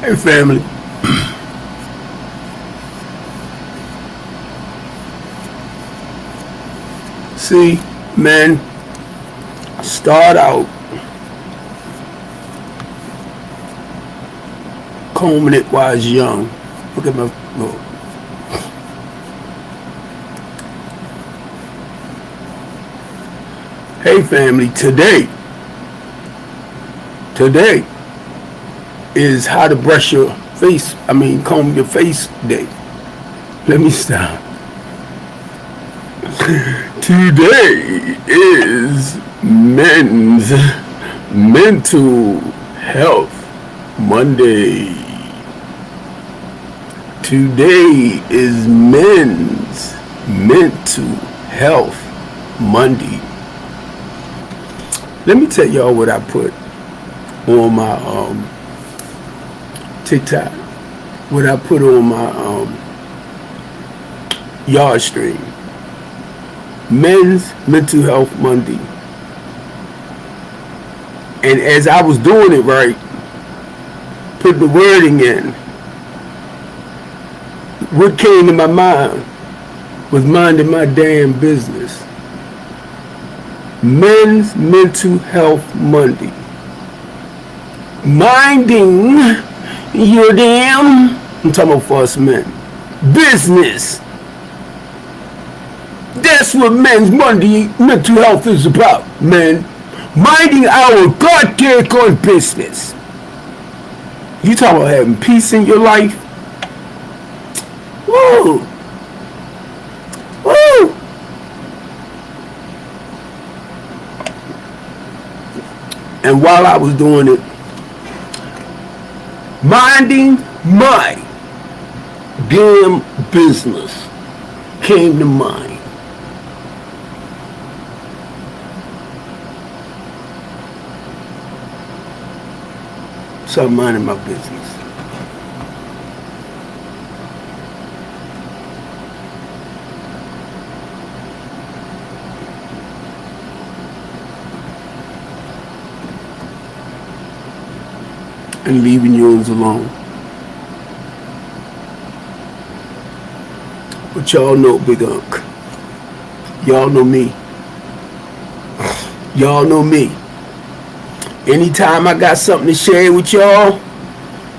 Hey, family. See, men start out combing it while it's young. Look at my look. Hey, family. Today is how to brush your face. Comb your face day. Let me stop. Today is Men's Mental Health Monday. Today is Men's Mental Health Monday. Let me tell y'all what I put on my TikTok. What I put on my yard stream. Men's Mental Health Monday. And as I was doing it right, put the wording in, what came to my mind was minding my damn business. Men's Mental Health Monday. Minding your damn, I'm talking about for us men, business. That's what Men's Monday Mental Health is about, man. Minding our goddamn business. You talking about having peace in your life? Woo! Woo! And while I was doing it, minding my damn business came to mind. So I'm minding my business. And leaving yours alone. But y'all know Big Unc. Y'all know me. Y'all know me. Anytime I got something to share with y'all,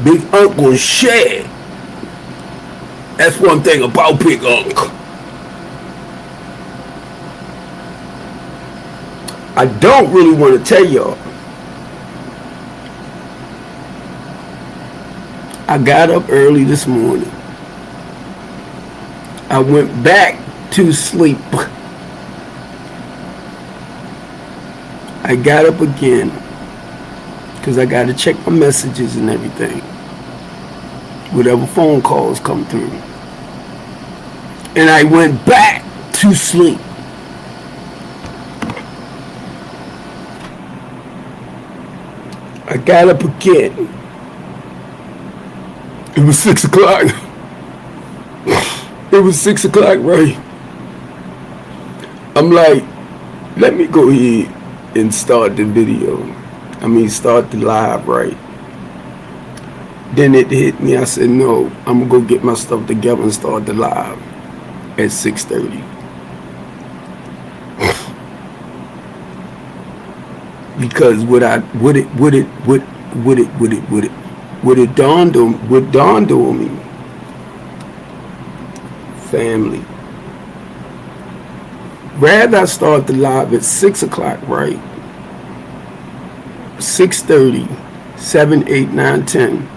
Big Unc will share. That's one thing about Big Unc. I don't really want to tell y'all. I got up early this morning. I went back to sleep. I got up again because I got to check my messages and everything. Whatever phone calls come through. And I went back to sleep. I got up again. It was 6 o'clock. It was 6 o'clock, right? I'm like, let me go ahead and start the video. Start the live, right? Then it hit me. I said, no, I'm going to go get my stuff together and start the live at 6:30. Because what dawned on me, family, rather I start the live at 6 o'clock, right? 6:30, 7, 8, 9, 10.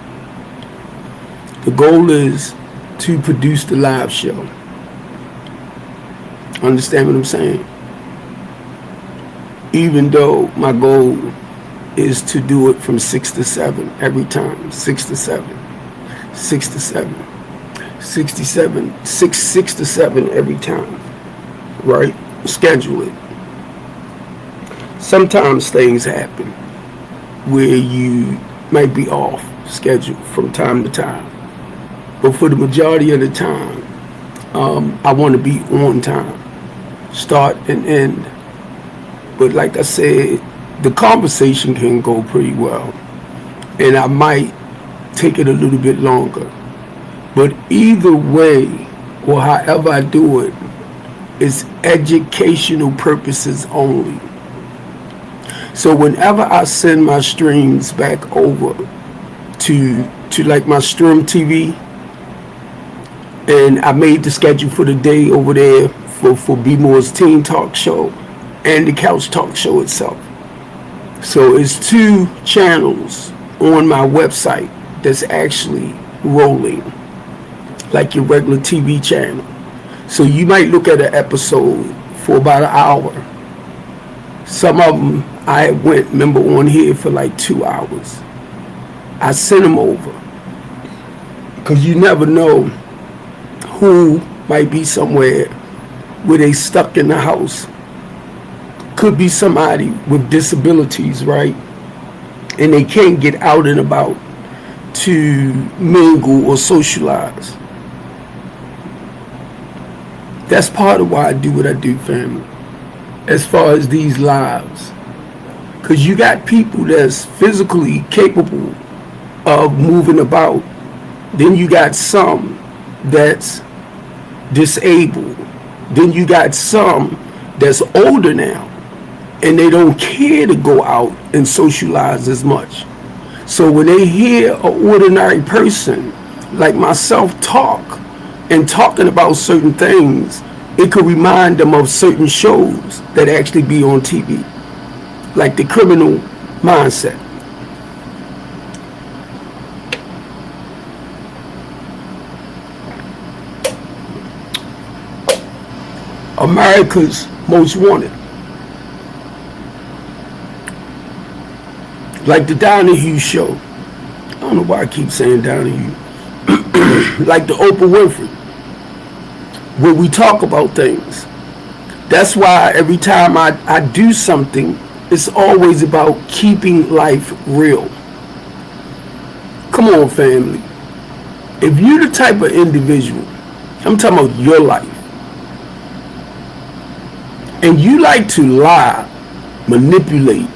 The goal is to produce the live show. Understand what I'm saying? Even though my goal is to do it from 6 to 7 every time. 6 to 7. 6 to 7. 67. 6 to 7 every time. Right? Schedule it. Sometimes things happen where you might be off schedule from time to time. But for the majority of the time, I want to be on time. Start and end. But like I said, the conversation can go pretty well. And I might take it a little bit longer. But either way, or however I do it, it's educational purposes only. So whenever I send my streams back over to like my Stream TV, and I made the schedule for the day over there for B Moore's Teen Talk Show and the Couch Talk Show itself. So it's 2 channels on my website that's actually rolling like your regular TV channel. So you might look at an episode for about an hour. Some of them I went, remember, on here for like 2 hours. I sent them over because you never know who might be somewhere where they stuck in the house. Could be somebody with disabilities, right? And they can't get out and about to mingle or socialize. That's part of why I do what I do, family, as far as these lives. Because you got people that's physically capable of moving about. Then you got some that's disabled. Then you got some that's older now, and they don't care to go out and socialize as much. So when they hear an ordinary person like myself talk and talking about certain things, it could remind them of certain shows that actually be on TV, like The Criminal Mindset. America's Most Wanted. Like the Donahue Show. I don't know why I keep saying Donahue. Like the Oprah Winfrey, where we talk about things. That's why every time I do something, it's always about keeping life real. Come on, family. If you're the type of individual, I'm talking about your life, and you like to lie, manipulate,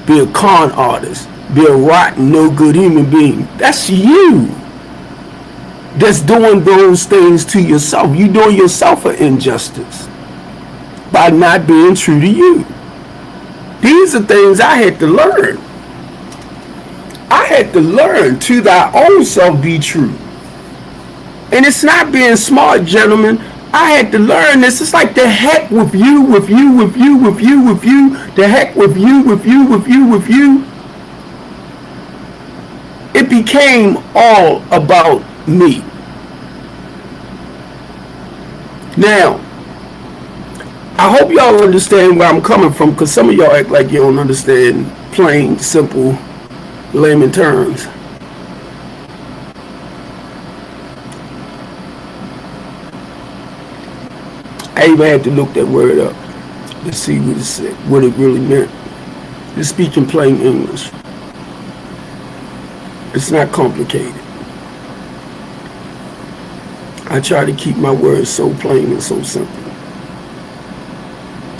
be a con artist, be a rotten, no good human being, that's you. That's doing those things to yourself. You doing yourself an injustice by not being true to you. These are things I had to learn. I had to learn to thy own self be true. And it's not being smart, gentlemen. I had to learn this. It's like the heck with you, with you, with you, with you, with you. The heck with you, with you, with you, with you. It became all about me. Now, I hope y'all understand where I'm coming from, because some of y'all act like you don't understand plain, simple, layman terms. I even had to look that word up to see what it really meant. Just speaking plain English. It's not complicated. I try to keep my words so plain and so simple.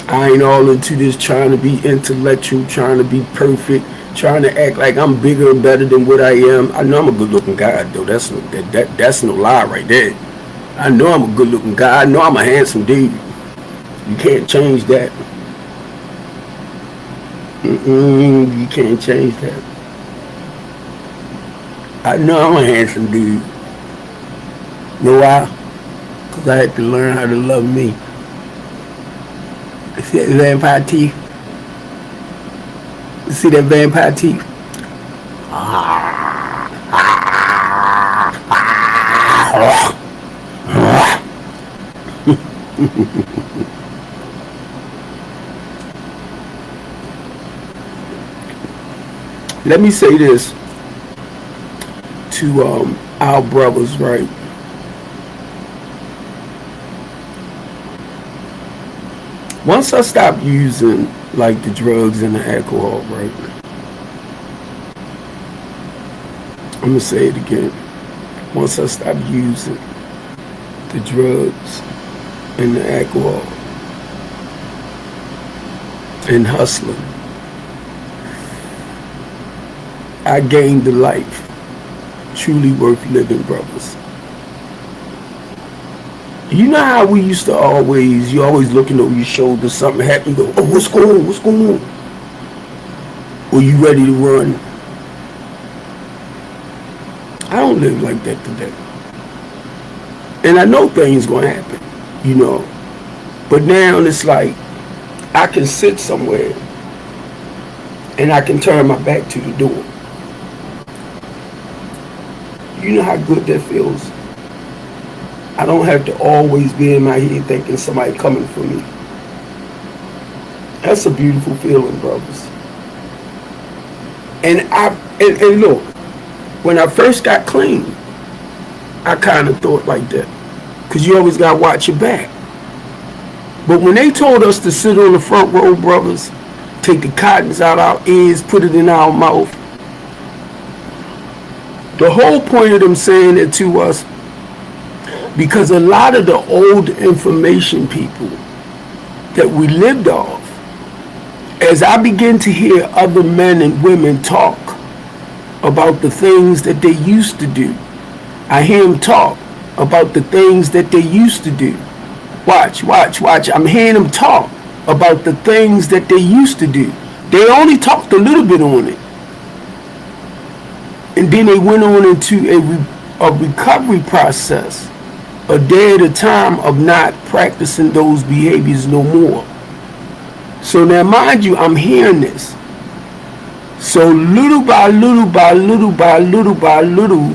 I ain't all into this trying to be intellectual, trying to be perfect, trying to act like I'm bigger and better than what I am. I know I'm a good-looking guy, though. That's no lie right there. I know I'm a good-looking guy. I know I'm a handsome dude. You can't change that. You can't change that. I know I'm a handsome dude. You know why? Because I had to learn how to love me. See that vampire teeth? See that vampire teeth? Let me say this to our brothers, right? Once I stopped using like the drugs and the alcohol, right? I'm gonna say it again. Once I stopped using the drugs and the alcohol and hustling, I gained the life truly worth living, brothers. You know how we used to you always looking over your shoulder, something happened, you go, oh, what's going on? What's going on? Were you ready to run? I don't live like that today. And I know things gonna happen, you know. But now it's like I can sit somewhere and I can turn my back to the door. You know how good that feels? I don't have to always be in my head thinking somebody coming for me. That's a beautiful feeling, brothers. And look, when I first got clean, I kind of thought like that, because you always got to watch your back. But when they told us to sit on the front row, brothers, take the cottons out our ears, put it in our mouth, the whole point of them saying it to us, because a lot of the old information people that we lived off, as I begin to hear other men and women talk about the things that they used to do, I hear them talk about the things that they used to do. Watch. I'm hearing them talk about the things that they used to do. They only talked a little bit on it. And then they went on into a recovery process, a day at a time, of not practicing those behaviors no more. So now, mind you, I'm hearing this. So little by little by little by little by little,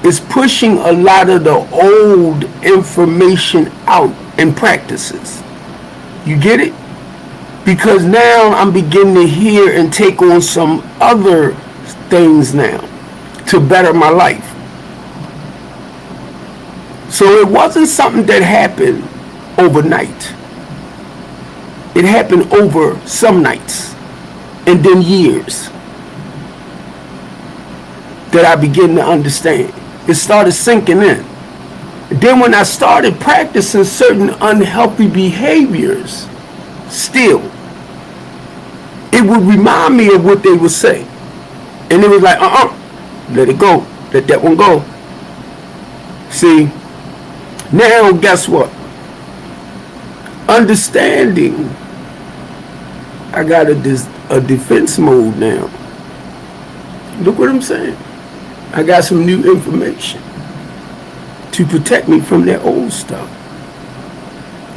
it's pushing a lot of the old information out and practices. You get it? Because now I'm beginning to hear and take on some other things now to better my life. So it wasn't something that happened overnight. It happened over some nights and then years that I began to understand. It started sinking in. Then when I started practicing certain unhealthy behaviors, still, it would remind me of what they would say. And it was like, let it go. Let that one go. See, now guess what? Understanding, I got a defense mode now. Look what I'm saying. I got some new information to protect me from that old stuff.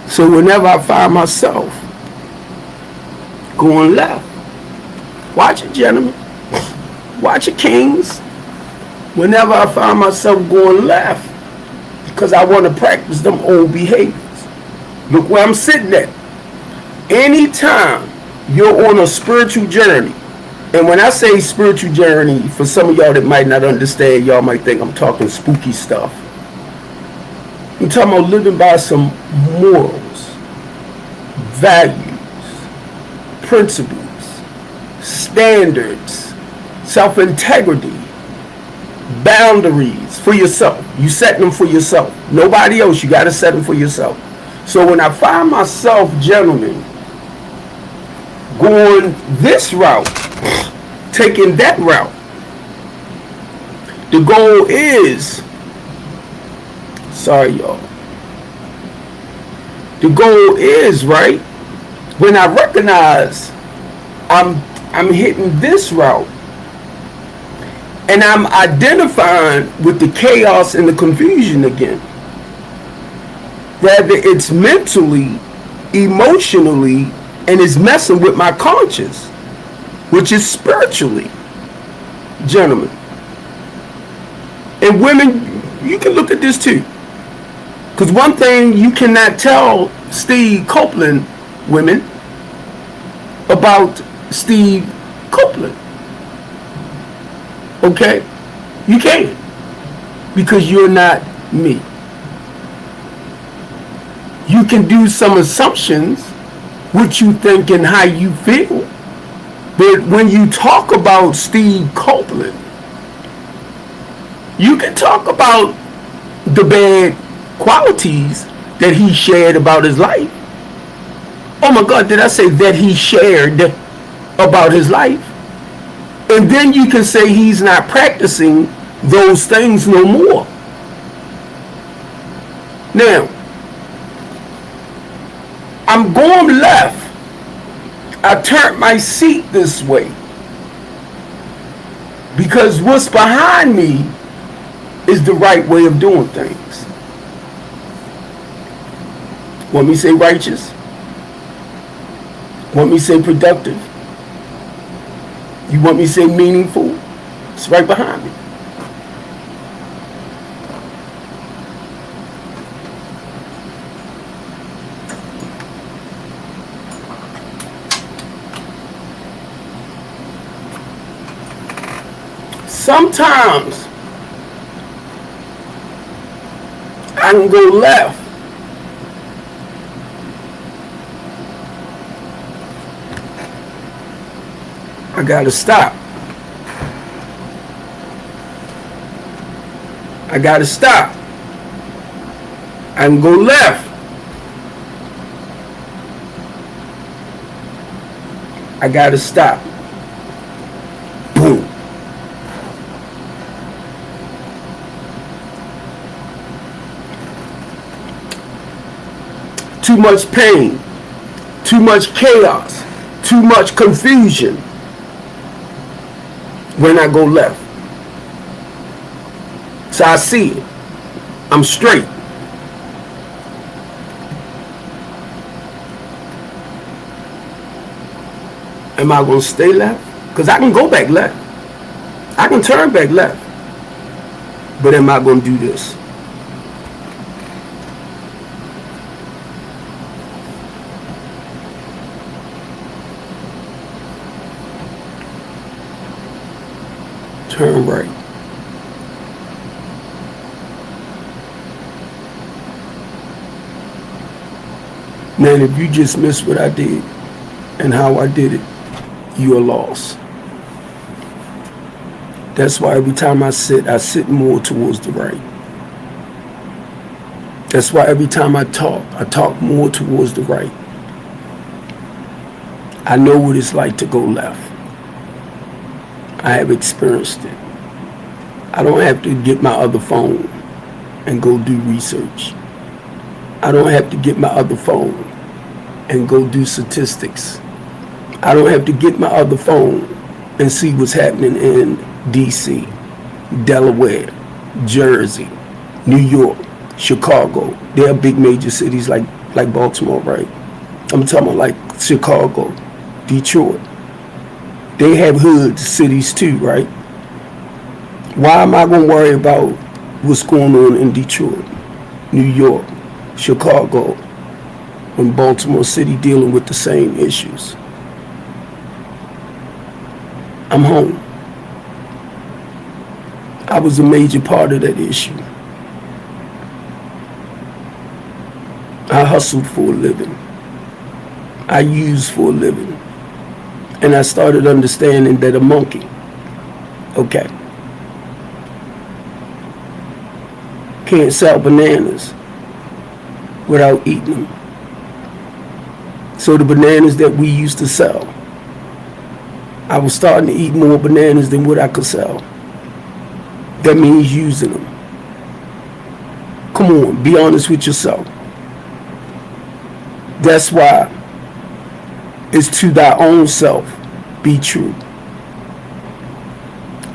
So whenever I find myself going left, watch it, gentlemen. Watch it, kings. Whenever I find myself going left, because I want to practice them old behaviors. Look where I'm sitting at. Anytime you're on a spiritual journey, and when I say spiritual journey, for some of y'all that might not understand, y'all might think I'm talking spooky stuff. I'm talking about living by some morals, values, principles, standards, self-integrity, boundaries for yourself. You set them for yourself. Nobody else. You got to set them for yourself. So when I find myself, gentlemen, going this route, taking that route, the goal is, sorry y'all, the goal is, right, when I recognize I'm hitting this route and I'm identifying with the chaos and the confusion again, rather it's mentally, emotionally, and it's messing with my conscience, which is spiritually, gentlemen. And women, you can look at this too. Because one thing you cannot tell Steve Copeland, women, about Steve Copeland. Okay? You can't. Because you're not me. You can do some assumptions, what you think and how you feel. But when you talk about Steve Copeland, you can talk about the bad qualities that he shared about his life. Oh my God, did I say that he shared about his life? And then you can say he's not practicing those things no more. Now, I'm going left. I turned my seat this way because what's behind me is the right way of doing things. Want me to say righteous? Want me to say productive? You want me to say meaningful? It's right behind me. Sometimes I can go left. I gotta stop. I gotta stop. I can go left. I gotta stop. Boom. Too much pain, too much chaos, too much confusion when I go left. So I see it. I'm straight. Am I going to stay left? Because I can go back left. I can turn back left. But am I going to do this? Turn right. Man, if you just missed what I did and how I did it, you're lost. That's why every time I sit more towards the right. That's why every time I talk more towards the right. I know what it's like to go left. I have experienced it. I don't have to get my other phone and go do research. I don't have to get my other phone and go do statistics. I don't have to get my other phone and see what's happening in DC, Delaware, Jersey, New York, Chicago. They are big major cities like Baltimore, right? I'm talking about like Chicago, Detroit. They have hood cities too, right? Why am I going to worry about what's going on in Detroit, New York, Chicago, when Baltimore City dealing with the same issues? I'm home. I was a major part of that issue. I hustled for a living. I used for a living. And I started understanding that a monkey, okay, can't sell bananas without eating them. So the bananas that we used to sell, I was starting to eat more bananas than what I could sell. That means using them. Come on, be honest with yourself. That's why it's to thy own self be true.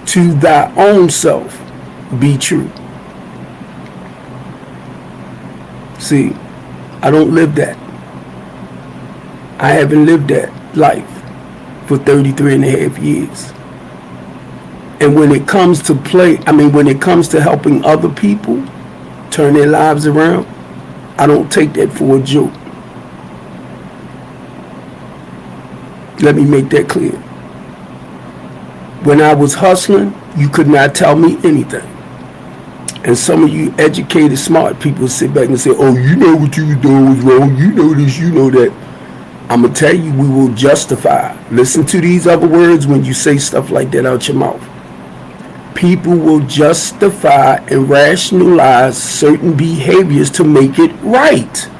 To thy own self be true. See, I don't live that. I haven't lived that life for 33 and a half years. And when it comes to when it comes to helping other people turn their lives around, I don't take that for a joke. Let me make that clear. When I was hustling, you could not tell me anything. And some of you educated, smart people sit back and say, oh, you know what you were doing was wrong. You know this, you know that. I'm going to tell you, we will justify. Listen to these other words when you say stuff like that out your mouth. People will justify and rationalize certain behaviors to make it right.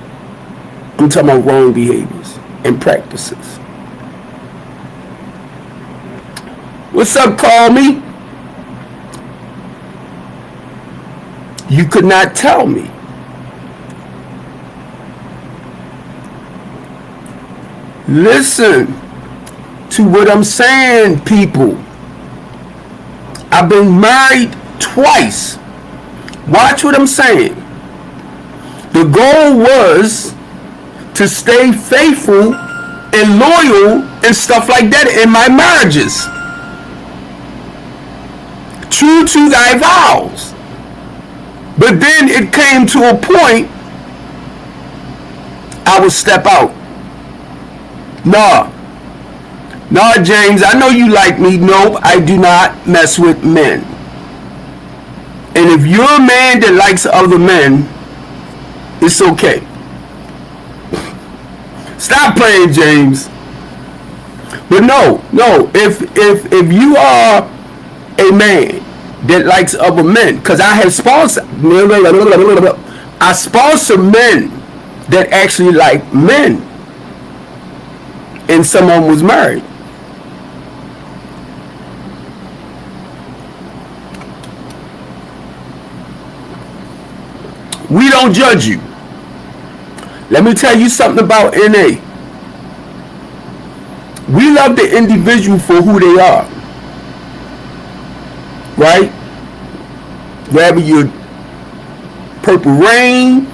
I'm talking about wrong behaviors and practices. What's up, call me? You could not tell me. Listen to what I'm saying, people. I've been married twice. Watch what I'm saying. The goal was to stay faithful and loyal and stuff like that in my marriages. True to thy vows. But then it came to a point I would step out. Nah, James, I know you like me. Nope, I do not mess with men. And if you're a man that likes other men, it's okay. Stop playing, James. But no, if you are a man that likes other men, because I have sponsored, I sponsor men that actually like men, and someone was married. We don't judge you. Let me tell you something about NA. We love the individual for who they are. Right? Whether you're Purple Rain,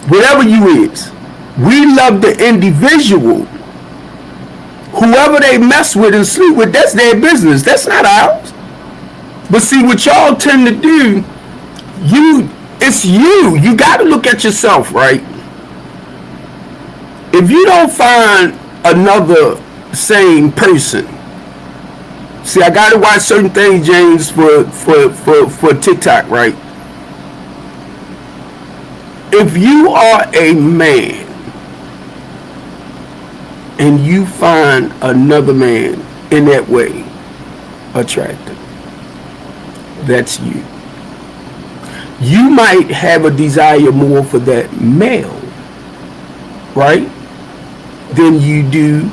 whatever you is. We love the individual. Whoever they mess with and sleep with, that's their business. That's not ours. But see, what y'all tend to do, it's you. You got to look at yourself, right? If you don't find another same person, see, I got to watch certain things, James, for TikTok, right? If you are a man and you find another man in that way attractive, that's you. You might have a desire more for that male, right, than you do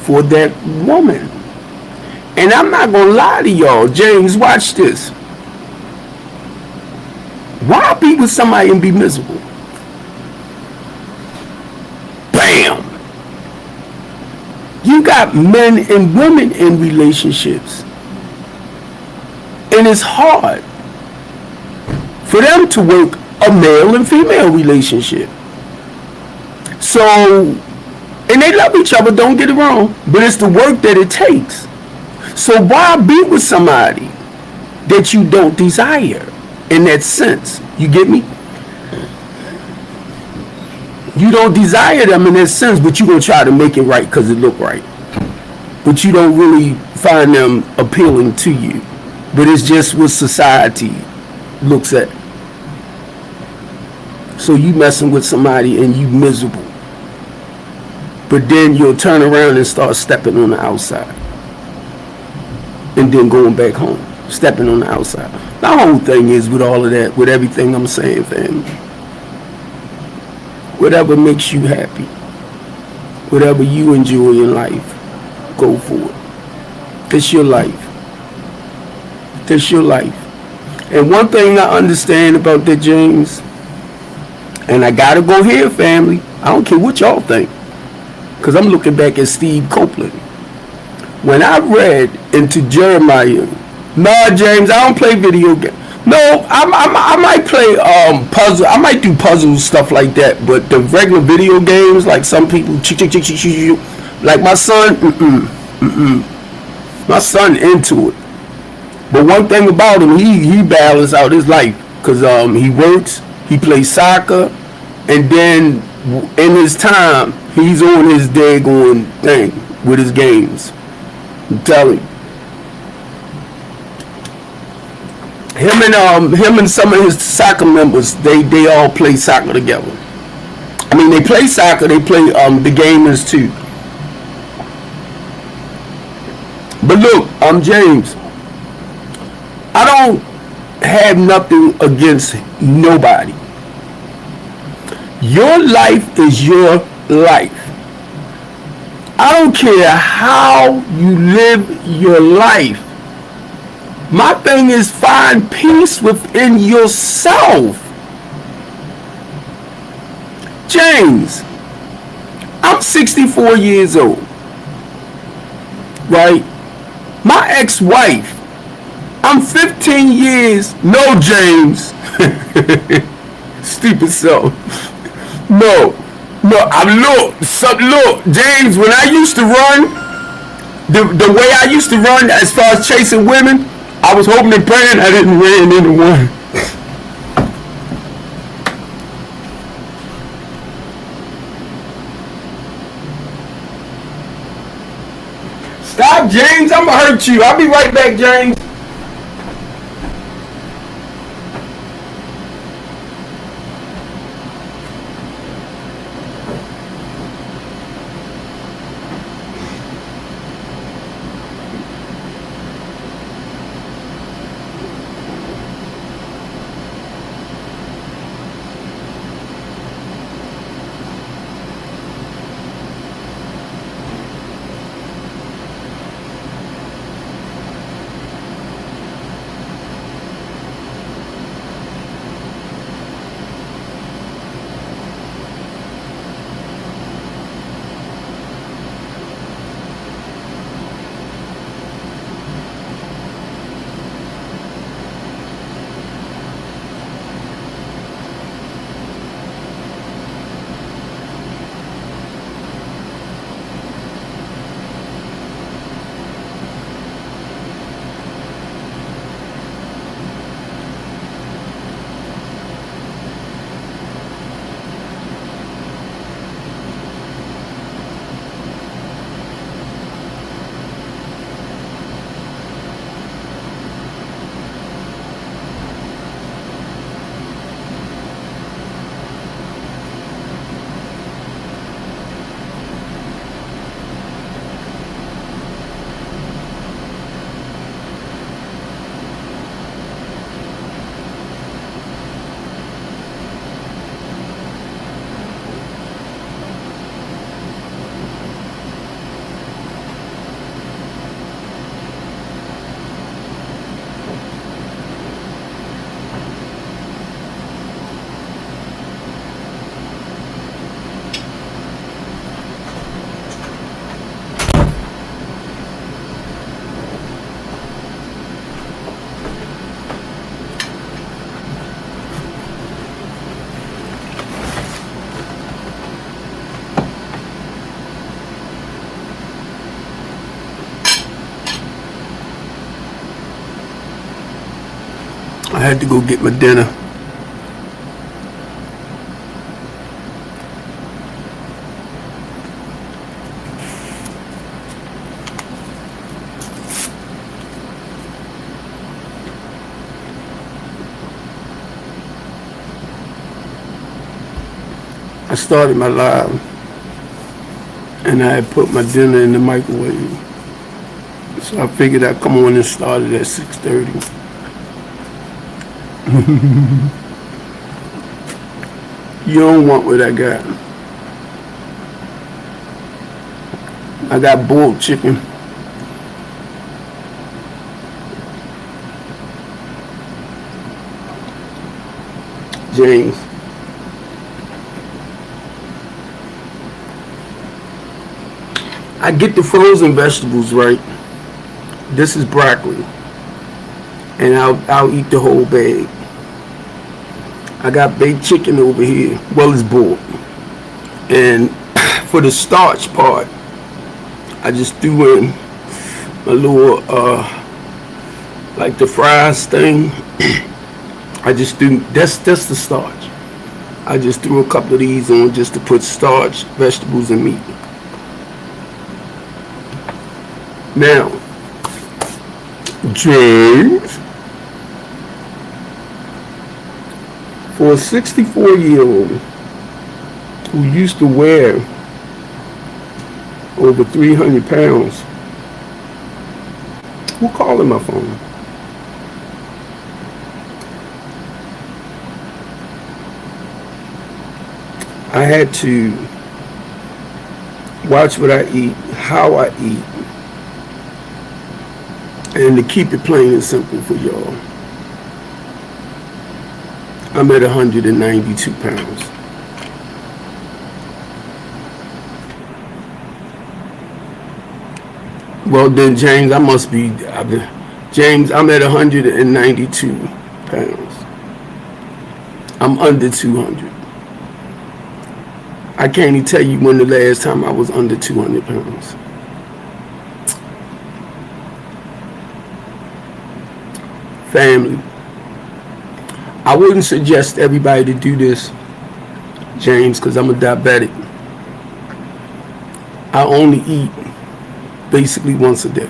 for that woman. And I'm not going to lie to y'all. James, watch this. Why be with somebody and be miserable? Bam! You got men and women in relationships. And it's hard for them to work a male and female relationship. So, and they love each other, don't get it wrong, but it's the work that it takes. So why be with somebody that you don't desire in that sense? You get me? You don't desire them in that sense, but you're going to try to make it right because it look right. But you don't really find them appealing to you. But it's just what society looks at. So you messing with somebody and you miserable. But then you'll turn around and start stepping on the outside. And then going back home. Stepping on the outside. The whole thing is with all of that, with everything I'm saying, family. Whatever makes you happy. Whatever you enjoy in life. Go for it. It's your life. It's your life. And one thing I understand about that, James, and I gotta go here, family. I don't care what y'all think. Because I'm looking back at Steve Copeland. When I read into Jeremiah, nah, James, I don't play video games. No, I might play puzzle. I might do puzzle stuff like that. But the regular video games, like some people, like my son, my son into it. But one thing about him, he balances out his life because he works, he plays soccer, and then in his time, he's on his daggone thing with his games. I'm telling you. Him and some of his soccer members, they all play soccer together. I mean, they play soccer, they play the gamers too. But look, I'm James. I don't have nothing against nobody. Your life is your life. I don't care how you live your life. My thing is find peace within yourself. James, I'm 64 years old, right? My ex-wife, I'm 15 years, no, James, stupid self. No, look, James, when I used to run, the way I used to run as far as chasing women, I was hoping and praying I didn't run into one. Stop, James, I'm gonna hurt you. I'll be right back, James. I had to go get my dinner. I started my live and I had put my dinner in the microwave. So I figured I'd come on and start it at 6:30. You don't want what I got. I got boiled chicken. James. I get the frozen vegetables, right? This is broccoli. And I'll eat the whole bag. I got baked chicken over here. Well, it's boiled. And for the starch part, I just threw in a little, like the fries thing. I just threw, that's the starch. I just threw a couple of these on just to put starch, vegetables, and meat. Now, James, for a 64-year-old who used to wear over 300 pounds, who calling my phone? I had to watch what I eat, how I eat, and to keep it plain and simple for y'all. I'm at 192 pounds. Well, then, James, James, I'm at 192 pounds. I'm under 200. I can't even tell you when the last time I was under 200 pounds. Family. I wouldn't suggest everybody to do this, James, because I'm a diabetic. I only eat basically once a day.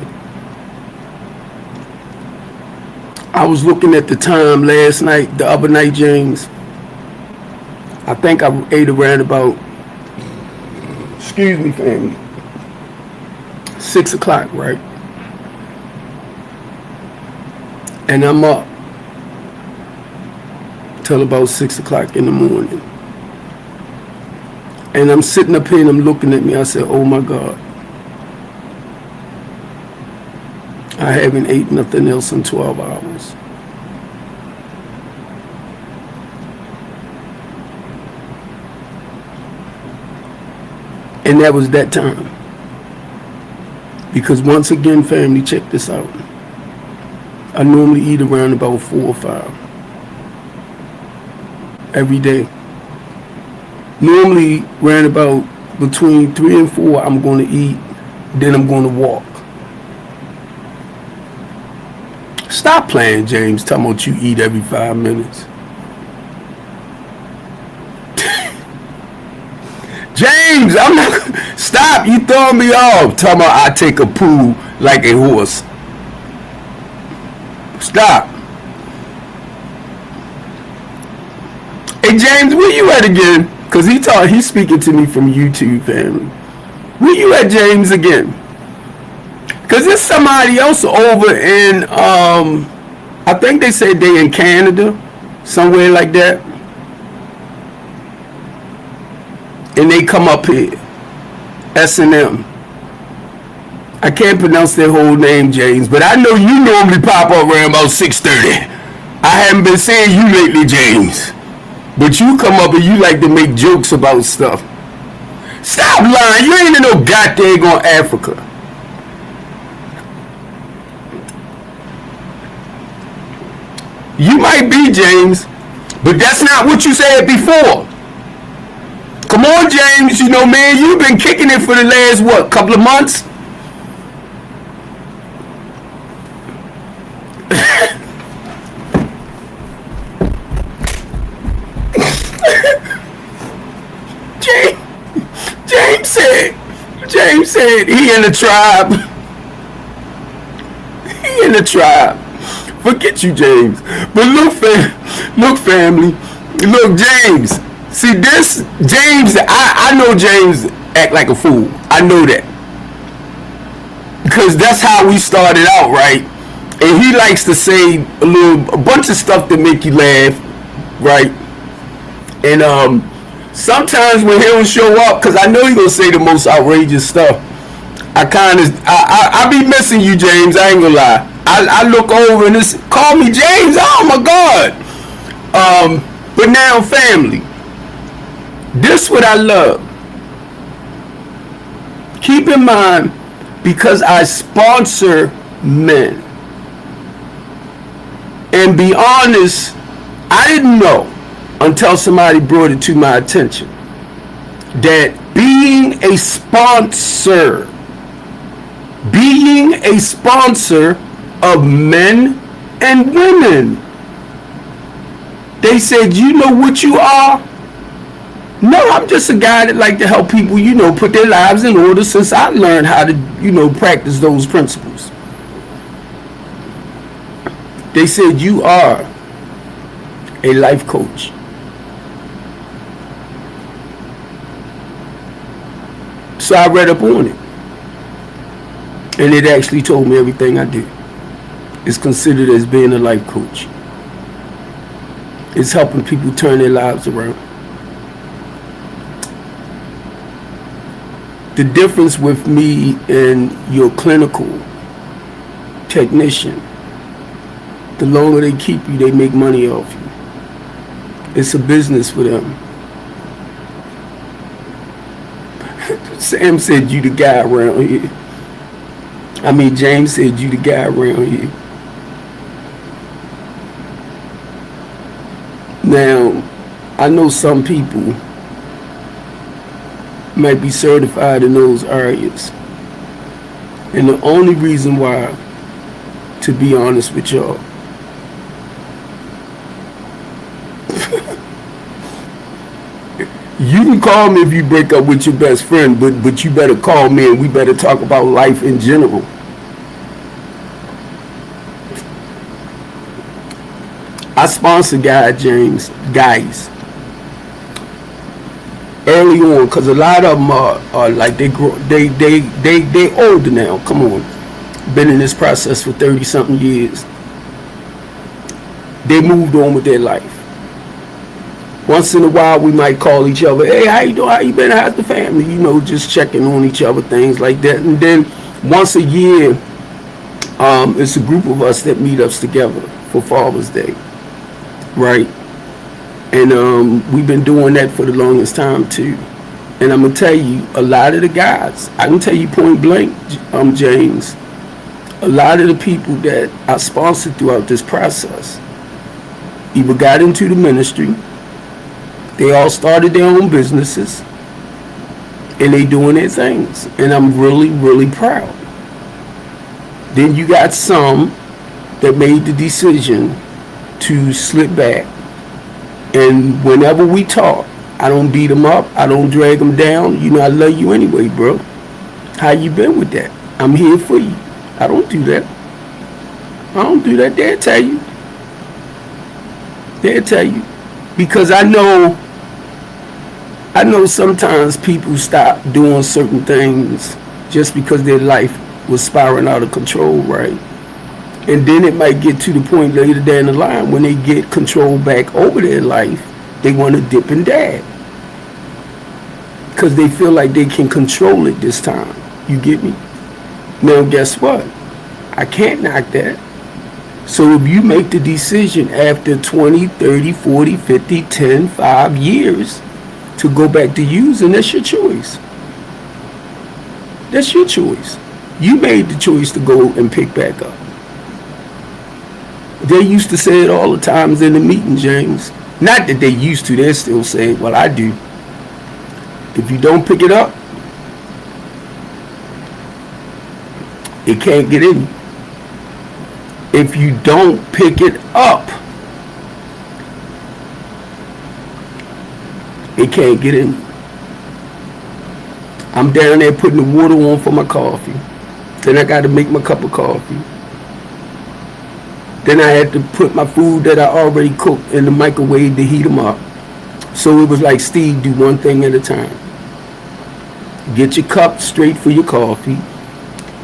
I was looking at the time the other night, James. I think I ate around about, excuse me, family, 6 o'clock, right? And I'm up till about 6 o'clock in the morning. And I'm sitting up here and I'm looking at me. I said, oh my God. I haven't ate nothing else in 12 hours. And that was that time. Because once again, family, check this out. I normally eat around about 4 or 5 every day. Normally, around about between 3 and 4, I'm going to eat. Then I'm going to walk. Stop playing, James. Talking about you eat every 5 minutes. James, I'm not. Stop. You throwing me off. Talking about I take a poo like a horse. Stop. Hey, James, where you at again? Because he's speaking to me from YouTube, family. Where you at, James, again? Because there's somebody else over in, I think they said they in Canada, somewhere like that. And they come up here, S&M. I can't pronounce their whole name, James, but I know you normally pop up around about 6:30. I haven't been seeing you lately, James. But you come up and you like to make jokes about stuff. Stop lying. You ain't in no goddamn on Africa. You might be, James, but that's not what you said before. Come on, James. You know, man, you've been kicking it for the last, couple of months? James said he in the tribe. He in the tribe. Forget you, James. But look, family. Look, James. See this, James. I know James act like a fool. I know that because that's how we started out, right? And he likes to say a bunch of stuff to make you laugh, right? And sometimes when he don't show up, because I know he gonna say the most outrageous stuff, I be missing you, James. I ain't gonna lie. I look over and it's call me James. Oh my God. But now, family, this what I love. Keep in mind, because I sponsor men. And be honest, I didn't know until somebody brought it to my attention that being a sponsor of men and women, they said, you know what you are? No, I'm just a guy that like to help people, put their lives in order since I learned how to, practice those principles. They said, you are a life coach. So I read up on it. And it actually told me everything I do is considered as being a life coach. It's helping people turn their lives around. The difference with me and your clinical technician, the longer they keep you, they make money off you. It's a business for them. Sam said you the guy around here. I mean, James said you the guy around here. Now, I know some people might be certified in those areas. And the only reason why, to be honest with y'all, you can call me if you break up with your best friend, but you better call me and we better talk about life in general. I sponsor guys early on, because a lot of them are like they older now. Come on, been in this process for 30 something years. They moved on with their life. Once in a while, we might call each other, hey, how you doing? How you been? How's the family? You know, just checking on each other, things like that. And then once a year, it's a group of us that meet us together for Father's Day, right? And we've been doing that for the longest time too. And I'm gonna tell you, a lot of the guys, I can tell you point blank, James, a lot of the people that I sponsored throughout this process either got into the ministry, they all started their own businesses, and they doing their things. And I'm really, really proud. Then you got some that made the decision to slip back. And whenever we talk, I don't beat them up. I don't drag them down. You know, I love you anyway, bro. How you been with that? I'm here for you. I don't do that. I don't do that. They'll tell you. They'll tell you. Because I know sometimes people stop doing certain things just because their life was spiraling out of control, right? And then it might get to the point later down the line when they get control back over their life, they want to dip and dab. Because they feel like they can control it this time. You get me? Now, guess what? I can't knock that. So if you make the decision after 20, 30, 40, 50, 10, 5 years to go back to using, that's your choice. That's your choice. You made the choice to go and pick back up. They used to say it all the times in the meeting, James. Not that they used to, they're still saying, well, I do. If you don't pick it up, it can't get in you. If you don't pick it up, it can't get in you. I'm down there putting the water on for my coffee. Then I got to make my cup of coffee. Then I had to put my food that I already cooked in the microwave to heat them up. So it was like, Steve, do one thing at a time. Get your cup straight for your coffee.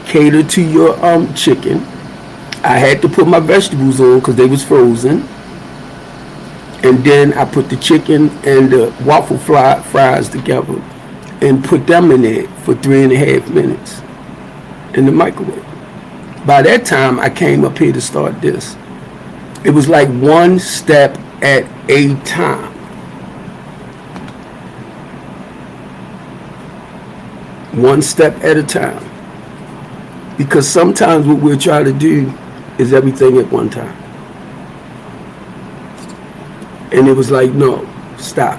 Cater to your chicken. I had to put my vegetables on because they was frozen. And then I put the chicken and the waffle fries together and put them in there for 3.5 minutes in the microwave. By that time, I came up here to start this. It was like one step at a time. One step at a time. Because sometimes what we're trying to do is everything at one time. And it was like, no, stop.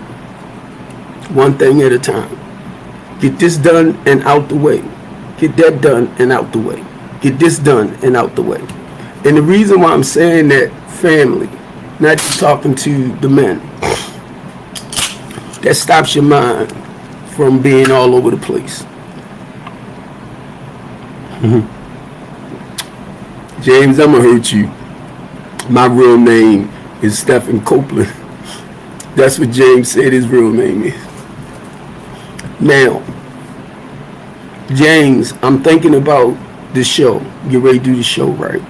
One thing at a time. Get this done and out the way. Get that done and out the way. Get this done and out the way. And the reason why I'm saying that, family, not just talking to the men, that stops your mind from being all over the place. James, I'm gonna hurt you. My real name is Stephen Copeland. That's what James said his real name is. Now, James, I'm thinking about the show. Get ready to do the show, right?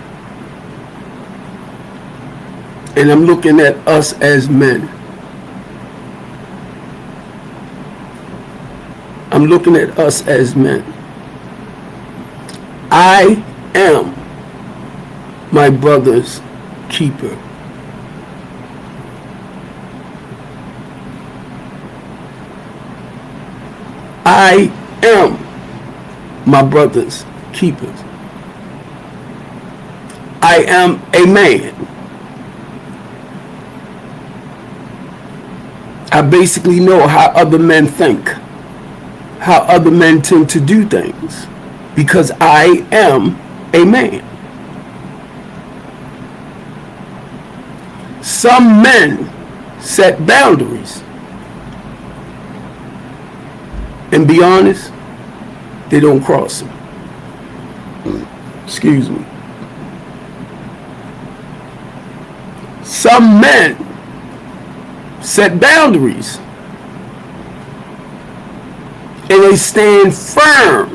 And I'm looking at us as men. I'm looking at us as men. I am my brother's keeper. I am my brother's keepers. I am a man. I basically know how other men think, how other men tend to do things, because I am a man. Some men set boundaries. And be honest, they don't cross them. Excuse me. Some men set boundaries. And they stand firm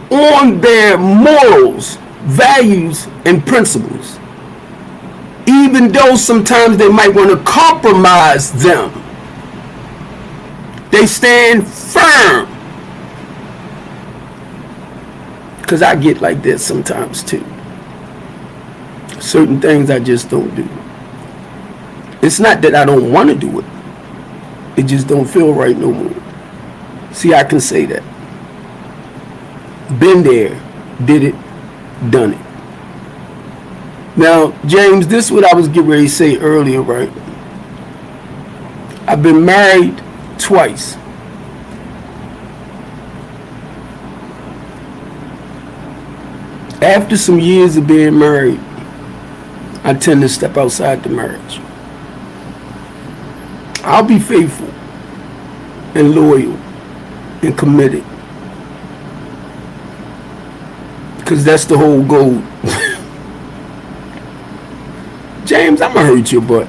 on their morals, values, and principles. Even though sometimes they might want to compromise them. They stand firm. Because I get like that sometimes too. Certain things I just don't do. It's not that I don't want to do it. It just don't feel right no more. See, I can say that. Been there, did it, done it. Now, James, this is what I was getting ready to say earlier, right? I've been married twice. After some years of being married, I tend to step outside the marriage. I'll be faithful and loyal and committed. Because that's the whole goal. James, I'm going to hurt your butt.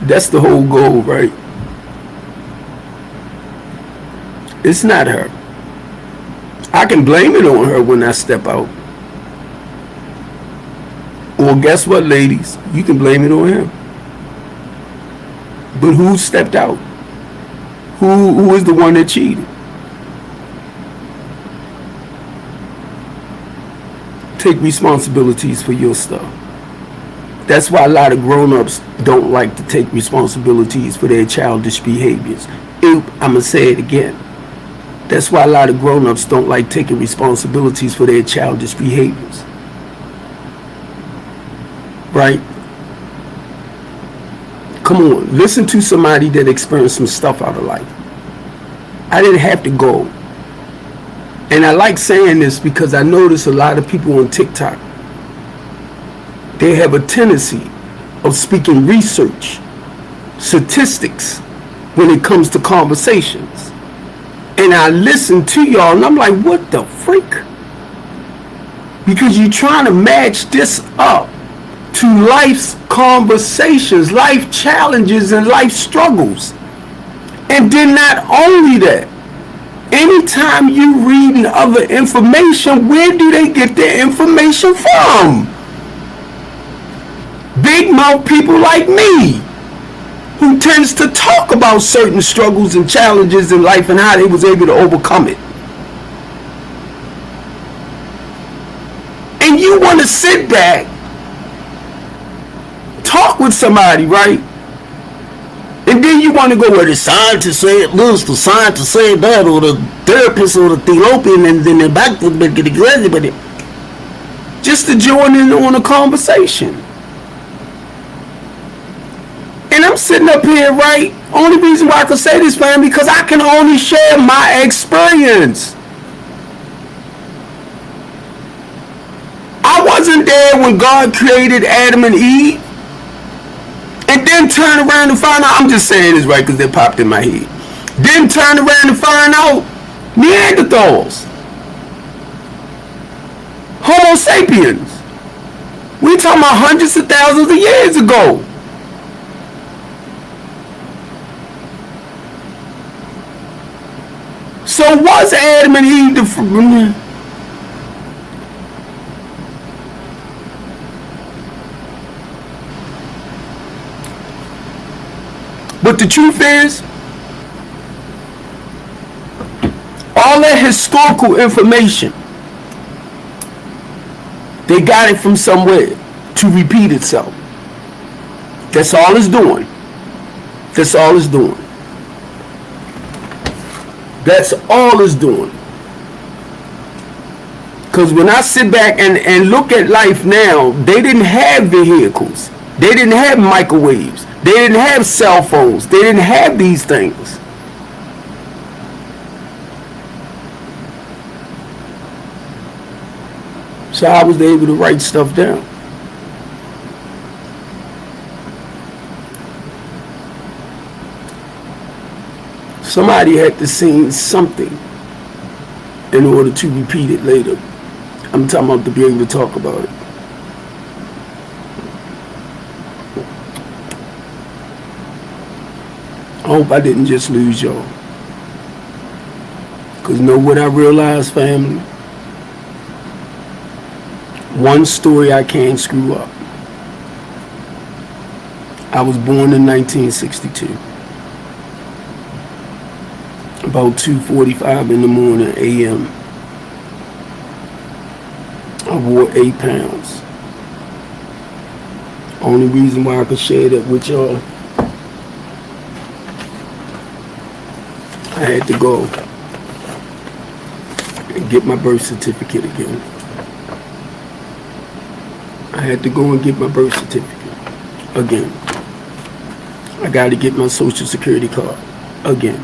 That's the whole goal, right? It's not her. I can blame it on her when I step out. Or guess what, ladies? You can blame it on him. But who stepped out? Who is the one that cheated? Take responsibilities for your stuff. That's why a lot of grown-ups don't like to take responsibilities for their childish behaviors. I'm going to say it again. That's why a lot of grown-ups don't like taking responsibilities for their childish behaviors. Right? Come on, listen to somebody that experienced some stuff out of life. I didn't have to go. And I like saying this because I notice a lot of people on TikTok, they have a tendency of speaking research, statistics, when it comes to conversations. And I listen to y'all and I'm like, what the freak? Because you're trying to match this up to life's conversations, life challenges, and life struggles. And then not only that, anytime you reading other information, where do they get their information from? Big mouth people like me, who tends to talk about certain struggles and challenges in life and how they was able to overcome it. And you want to sit back, talk with somebody, right? And then you want to go where the scientist said this, the scientist said that, or the therapist or the theologian, and then they're back to it, just to join in on a conversation. And I'm sitting up here, right? Only reason why I can say this, man, because I can only share my experience. I wasn't there when God created Adam and Eve. And then turn around and find out, I'm just saying this right because they popped in my head. Then turn around and find out Neanderthals. Homo sapiens. We talking about hundreds of thousands of years ago. So was Adam and Eve the... But the truth is, all that historical information, they got it from somewhere to repeat itself. That's all it's doing. That's all it's doing. That's all it's doing. Because when I sit back and look at life now, they didn't have vehicles. They didn't have microwaves. They didn't have cell phones. They didn't have these things. So I was able to write stuff down. Somebody had to see something in order to repeat it later. I'm talking about to be able to talk about it. I hope I didn't just lose y'all. Because know what I realized, family? One story I can't screw up. I was born in 1962. About 2:45 in the morning a.m. I wore 8 pounds. Only reason why I could share that with y'all, I had to go and get my birth certificate again. I had to go and get my birth certificate again. I got to get my social security card again.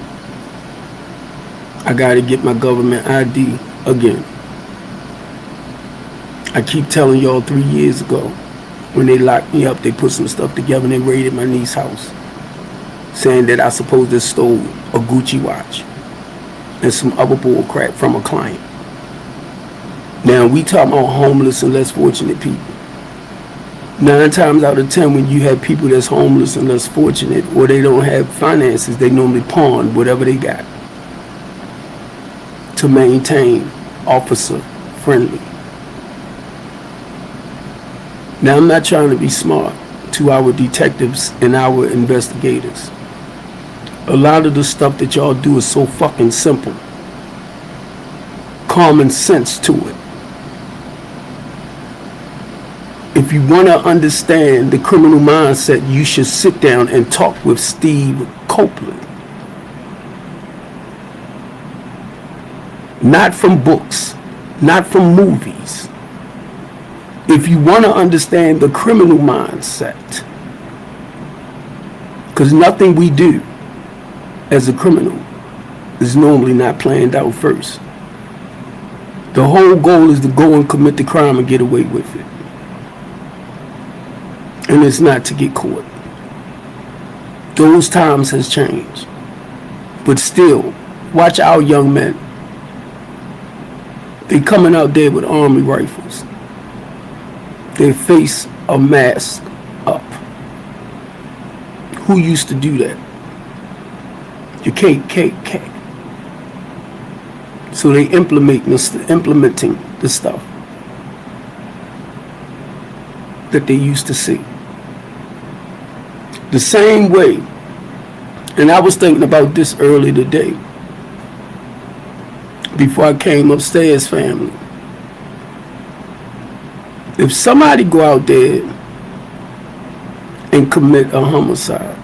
I got to get my government ID again. I keep telling y'all 3 years ago, when they locked me up, they put some stuff together and they raided my niece's house, saying that I supposed to stole a Gucci watch and some other bull crap from a client. Now, we talking about homeless and less fortunate people. 9 times out of 10, when you have people that's homeless and less fortunate, or they don't have finances, they normally pawn whatever they got to maintain officer friendly. Now, I'm not trying to be smart to our detectives and our investigators. A lot of the stuff that y'all do is so fucking simple. Common sense to it. If you want to understand the criminal mindset, you should sit down and talk with Steve Copeland. Not from books, not from movies. If you want to understand the criminal mindset, because nothing we do as a criminal is normally not planned out first. The whole goal is to go and commit the crime and get away with it. And it's not to get caught. Those times has changed. But still, watch our young men. They coming out there with army rifles. Their face a mask up. Who used to do that? The KKK. So they implementing the stuff that they used to see. The same way, and I was thinking about this early today, before I came upstairs, family. If somebody go out there and commit a homicide,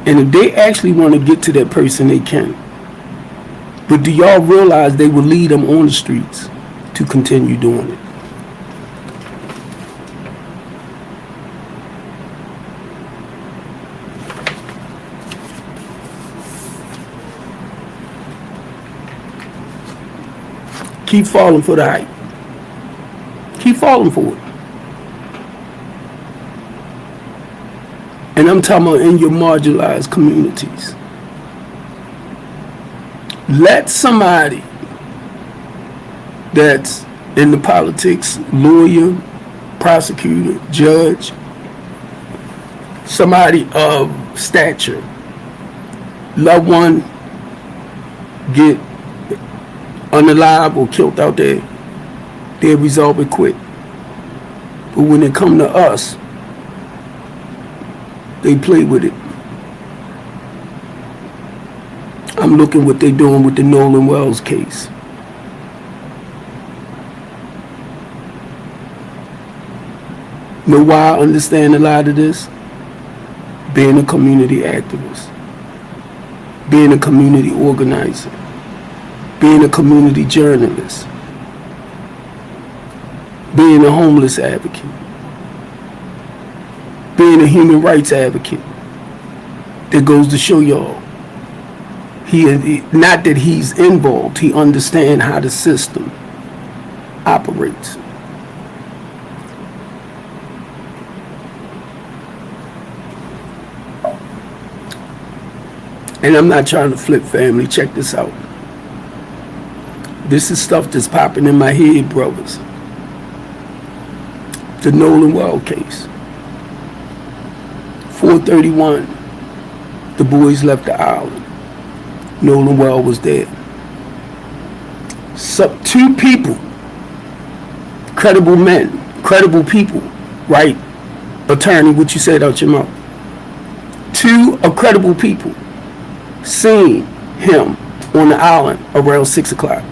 and if they actually want to get to that person, they can. But do y'all realize they will lead them on the streets to continue doing it? Keep falling for the hype. Keep falling for it. And I'm talking about in your marginalized communities. Let somebody that's in the politics, lawyer, prosecutor, judge, somebody of stature, loved one get unalive or killed out there, they resolve it quick. But when it come to us, they play with it. I'm looking what they're doing with the Nolan Wells case. Know why I understand a lot of this? Being a community activist, being a community organizer, being a community journalist, being a homeless advocate, being a human rights advocate. That goes to show y'all, not that he's involved, he understands how the system operates. And I'm not trying to flip, family. Check this out. This is stuff that's popping in my head, brothers. The Nolan Wild case. 4:31. The boys left the island. Nolan Wild was dead. Two people, credible men, credible people, right? Attorney, what you said out your mouth. Two credible people seen him on the island around 6 o'clock.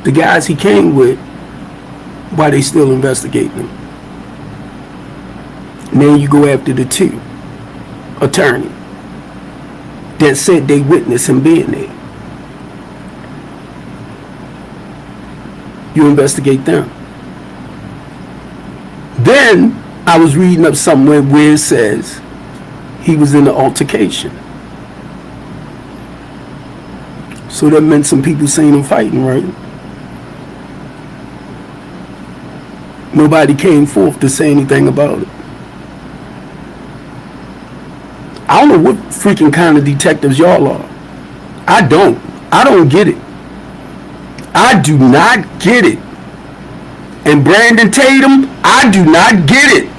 The guys he came with, why they still investigating him. And then you go after the two attorney that said they witnessed him being there. You investigate them. Then I was reading up somewhere where it says he was in an altercation. So that meant some people seen him fighting, right? Nobody came forth to say anything about it. I don't know what freaking kind of detectives y'all are. I don't get it. I do not get it. And Brandon Tatum, I do not get it.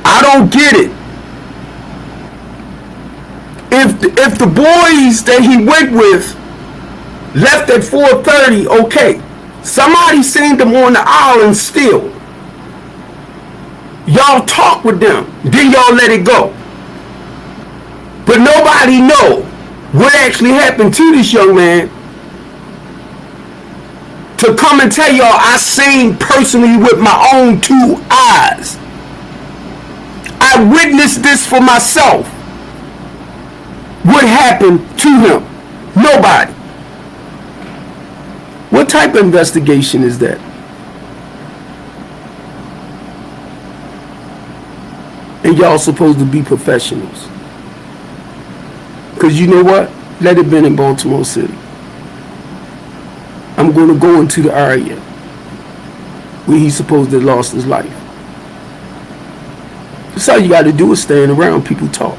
I don't get it. If the boys that he went with left at 4:30, okay. Somebody seen them on the island still. Y'all talk with them, then y'all let it go. But nobody know what actually happened to this young man to come and tell y'all I seen personally with my own two eyes. I witnessed this for myself. What happened to him? Nobody. What type of investigation is that? And y'all supposed to be professionals. Because you know what? Let it been in Baltimore City. I'm going to go into the area where he's supposed to have lost his life. That's all you got to do is stand around, people talk.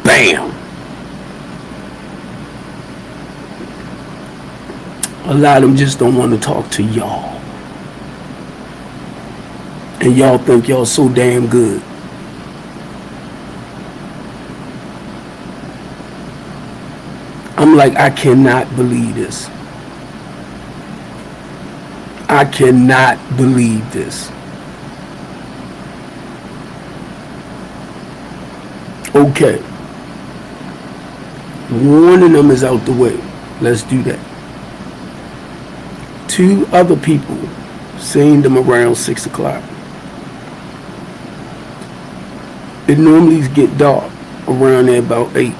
Bam! A lot of them just don't want to talk to y'all. And y'all think y'all so damn good. I'm like, I cannot believe this. I cannot believe this. Okay. Warning them is out the way. Let's do that. Two other people seen them around 6 o'clock. It normally get dark around there about 8.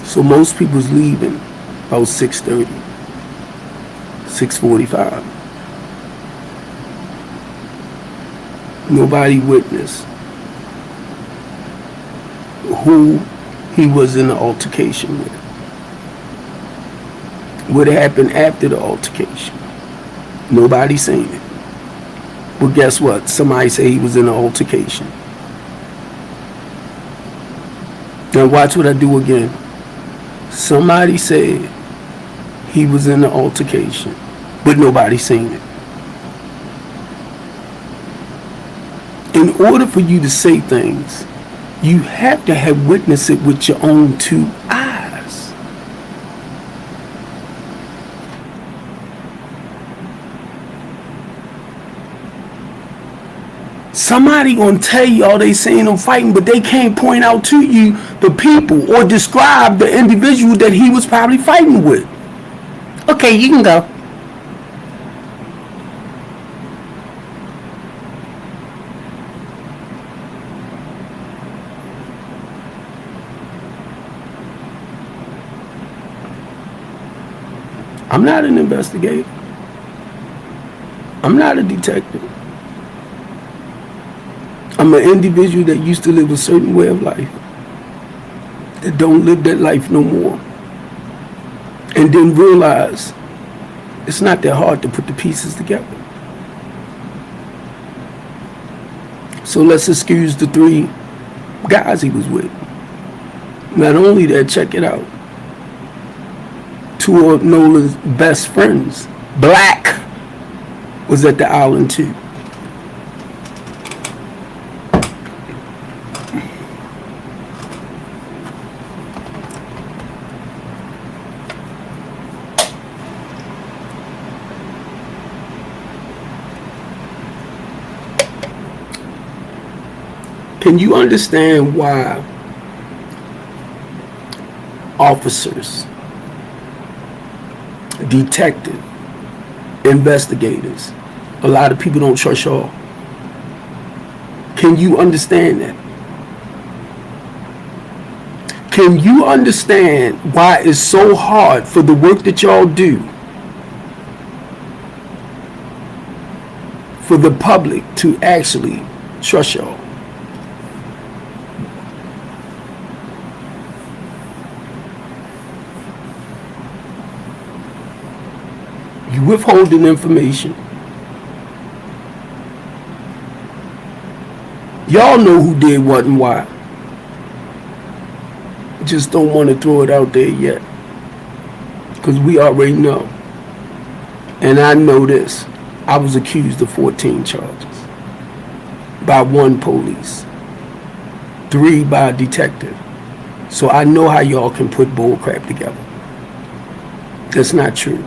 So most people's leaving about 6:30, 6:45. Nobody witnessed who he was in the altercation with. What happened after the altercation? Nobody seen it. Well, guess what? Somebody say he was in an altercation. Now watch what I do again. Somebody said he was in an altercation, but nobody seen it. In order for you to say things, you have to have witnessed it with your own two eyes. Somebody gonna tell y'all they seen him fighting, but they can't point out to you the people or describe the individual that he was probably fighting with. Okay, you can go. I'm not an investigator. I'm not a detective. I'm an individual that used to live a certain way of life, that don't live that life no more, and then realize it's not that hard to put the pieces together. So let's excuse the 3 guys he was with. Not only that, check it out. 2 of Nolan's best friends, Black, was at the island too. Can you understand why officers, detectives, investigators, a lot of people don't trust y'all? Can you understand that? Can you understand why it's so hard for the work that y'all do for the public to actually trust y'all? You withholding information. Y'all know who did what and why. Just don't want to throw it out there yet, because we already know. And I know this. I was accused of 14 charges by 1 police, 3 by a detective. So I know how y'all can put bull crap together. That's not true.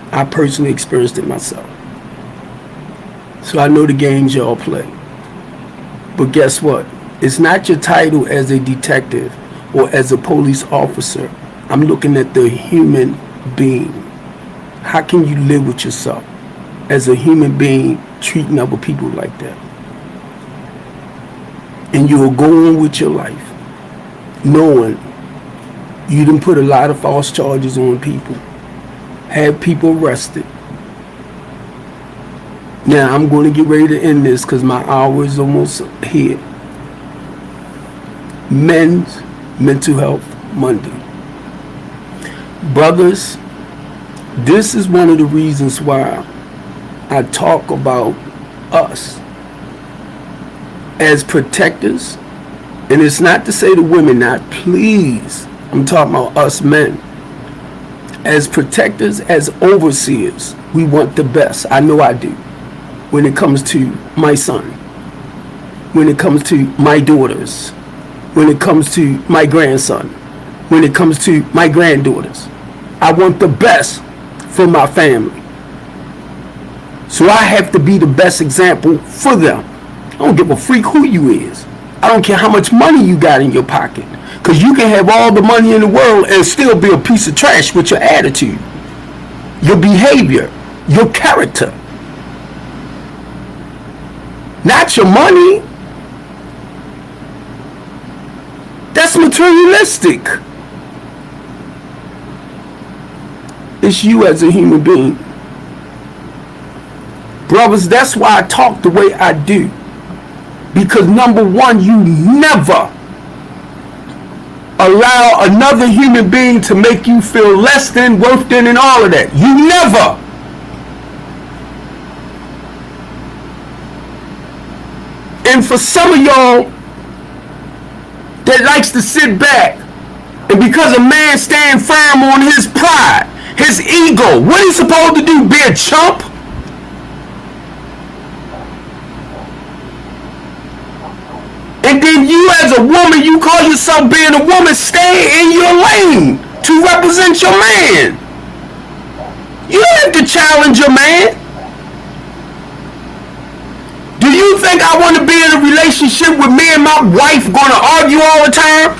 I personally experienced it myself. So I know the games y'all play. But guess what? It's not your title as a detective or as a police officer. I'm looking at the human being. How can you live with yourself as a human being treating other people like that? And you'll go on with your life knowing you done put a lot of false charges on people, had people arrested. Now I'm going to get ready to end this because my hour is almost here. Men's Mental Health Monday. Brothers, this is one of the reasons why I talk about us as protectors. And it's not to say the women not, please. I'm talking about us men. As protectors, as overseers, we want the best. I know I do. When it comes to my son, when it comes to my daughters, when it comes to my grandson, when it comes to my granddaughters, I want the best for my family. So I have to be the best example for them. I don't give a freak who you is. I don't care how much money you got in your pocket. Because you can have all the money in the world and still be a piece of trash with your attitude, your behavior, your character. Not your money. That's materialistic. It's you as a human being. Brothers, that's why I talk the way I do. Because number one, you never allow another human being to make you feel less than, worth than, and all of that. You never. And for some of y'all that likes to sit back, and because a man stand firm on his pride, his ego, what is he supposed to do? Be a chump? And then you as a woman, you call yourself being a woman, stay in your lane to represent your man. You don't have to challenge your man. Do you think I want to be in a relationship with me and my wife going to argue all the time?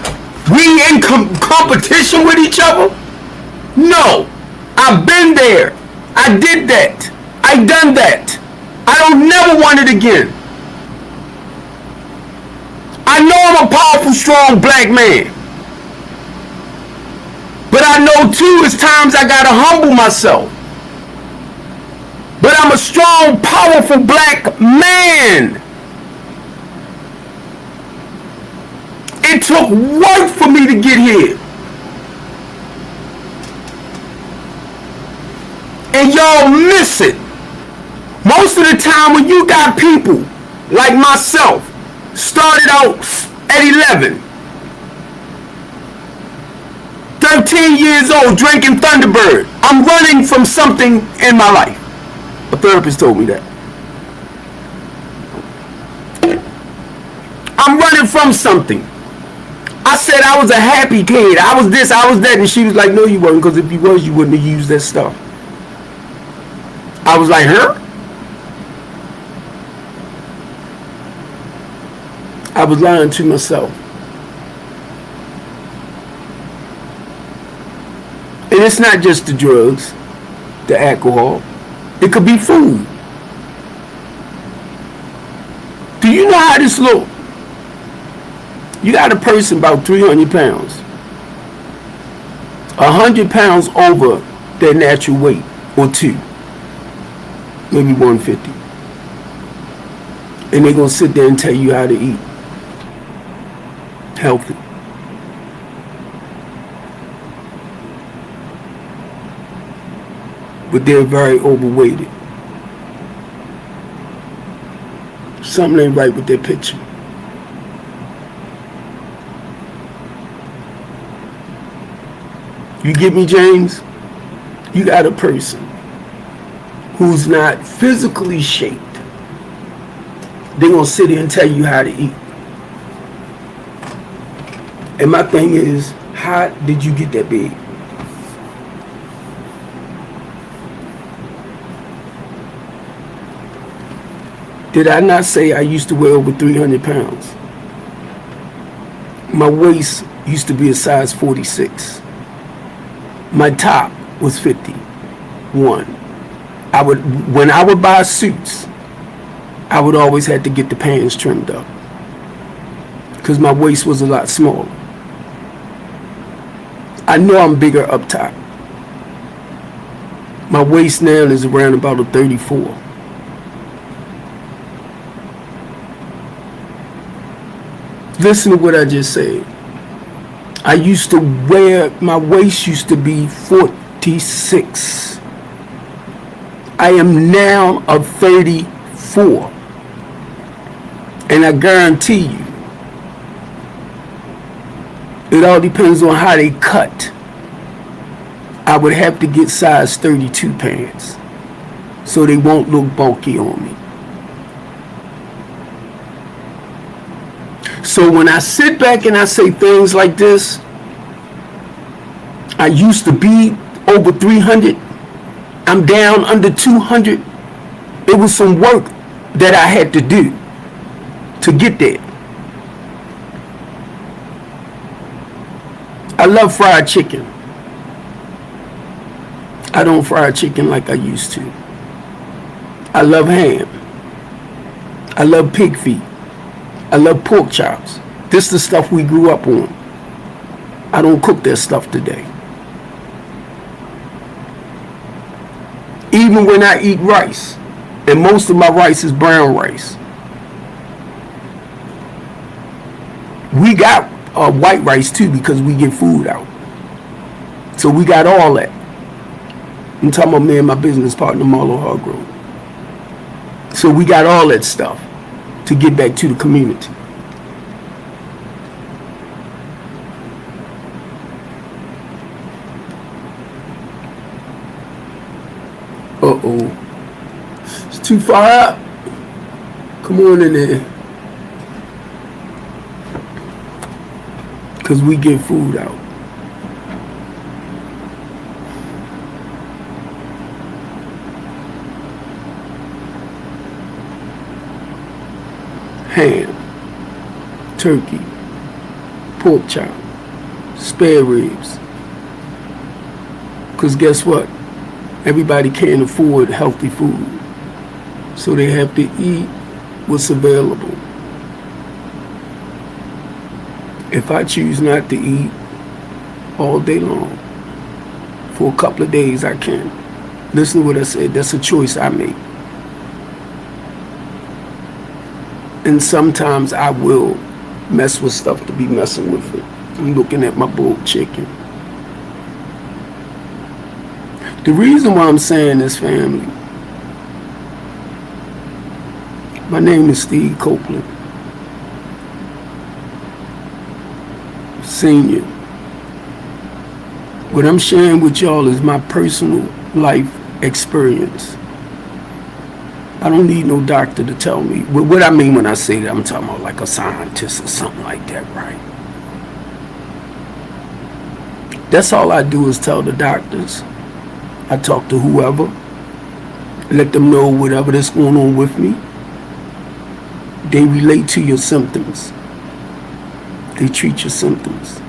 We in competition with each other? No. I've been there. I did that. I done that. I don't never want it again. I know I'm a powerful, strong black man. But I know too, it's times I gotta humble myself. But I'm a strong, powerful black man. It took work for me to get here. And y'all miss it. Most of the time when you got people like myself, started out at 11, 13 years old, drinking Thunderbird. I'm running from something in my life. A therapist told me that. I'm running from something. I said I was a happy kid. I was this, I was that. And she was like, no, you weren't, because if you was, you wouldn't have used that stuff. I was like, her? I was lying to myself. And it's not just the drugs, the alcohol. It could be food. Do you know how this looks? You got a person about 300 pounds. 100 pounds over their natural weight, or 2. Maybe 150. And they're going to sit there and tell you how to eat healthy. But they're very overweighted. Something ain't right with their picture. You get me, James? You got a person who's not physically shaped. They're going to sit here and tell you how to eat. And my thing is, how did you get that big? Did I not say I used to weigh over 300 pounds? My waist used to be a size 46. My top was 51. When I would buy suits, I would always have to get the pants trimmed up because my waist was a lot smaller. I know I'm bigger up top. My waist now is around about a 34. Listen to what I just said. I used to wear, my waist used to be 46. I am now a 34. And I guarantee you, it all depends on how they cut. I would have to get size 32 pants so they won't look bulky on me. So when I sit back and I say things like this, I used to be over 300. I'm down under 200. It was some work that I had to do to get there. I love fried chicken. I don't fry chicken like I used to. I love ham. I love pig feet. I love pork chops. This is the stuff we grew up on. I don't cook that stuff today. Even when I eat rice, and most of my rice is brown rice. We got white rice too because we get food out. So we got all that. I'm talking about me and my business partner, Marlo Hargrove. So we got all that stuff to get back to the community. Uh-oh. It's too far out. Come on in there. Because we get food out. Ham, turkey, pork chop, spare ribs. Because guess what? Everybody can't afford healthy food. So they have to eat what's available. If I choose not to eat all day long, For a couple of days, I can. Listen to what I said. That's a choice I make. And sometimes I will mess with stuff to be messing with it. I'm looking at my boiled chicken. The reason why I'm saying this, family, my name is Steve Copeland, Senior. What I'm sharing with y'all is my personal life experience. I don't need no doctor to tell me. What I mean when I say that, I'm talking about like a scientist or something like that, right? That's all I do is tell the doctors. I talk to whoever, let them know whatever that's going on with me. They relate to your symptoms. They treat your symptoms.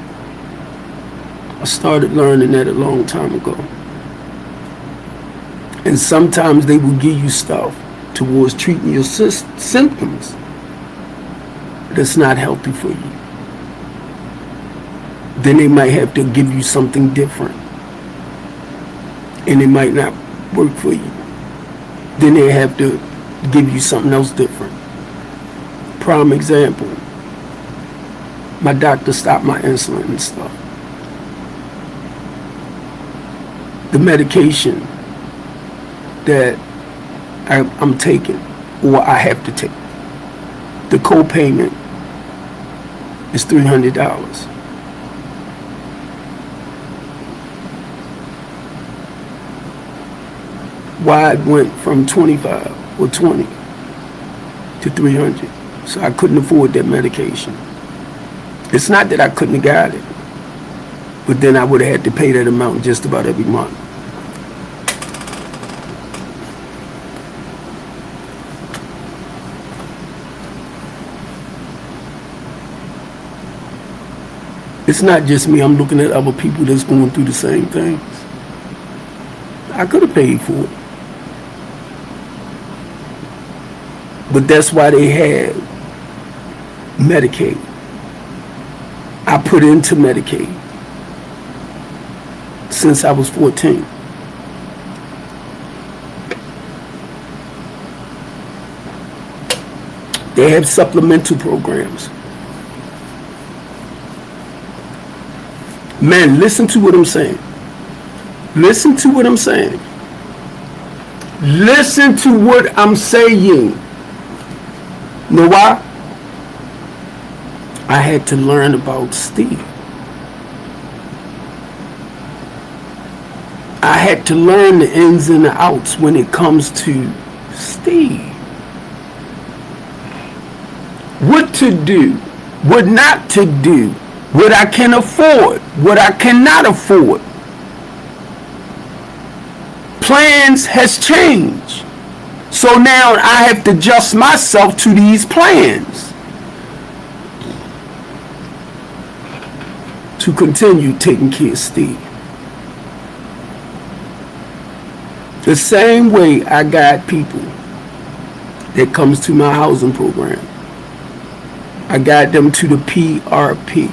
I started learning that a long time ago. And sometimes they will give you stuff towards treating your symptoms that's not healthy for you. Then they might have to give you something different. And it might not work for you. Then they have to give you something else different. Prime example, my doctor stopped my insulin and stuff. The medication that I'm taking, or I have to take, the co-payment is $300. Why it went from 25 or 20 to 300. So I couldn't afford that medication. It's not that I couldn't have got it, but then I would have had to pay that amount just about every month. It's not just me. I'm looking at other people that's going through the same things. I could have paid for it. But that's why they have Medicaid. I put into Medicaid since I was 14. They have supplemental programs. Men, listen to what I'm saying. Listen to what I'm saying. Listen to what I'm saying. You know why? I had to learn about Steve. I had to learn the ins and the outs when it comes to Steve. What to do, what not to do, what I can afford, what I cannot afford. Plans has changed. So now I have to adjust myself to these plans to continue taking care of Steve. The same way I guide people that comes to my housing program. I guide them to the PRP.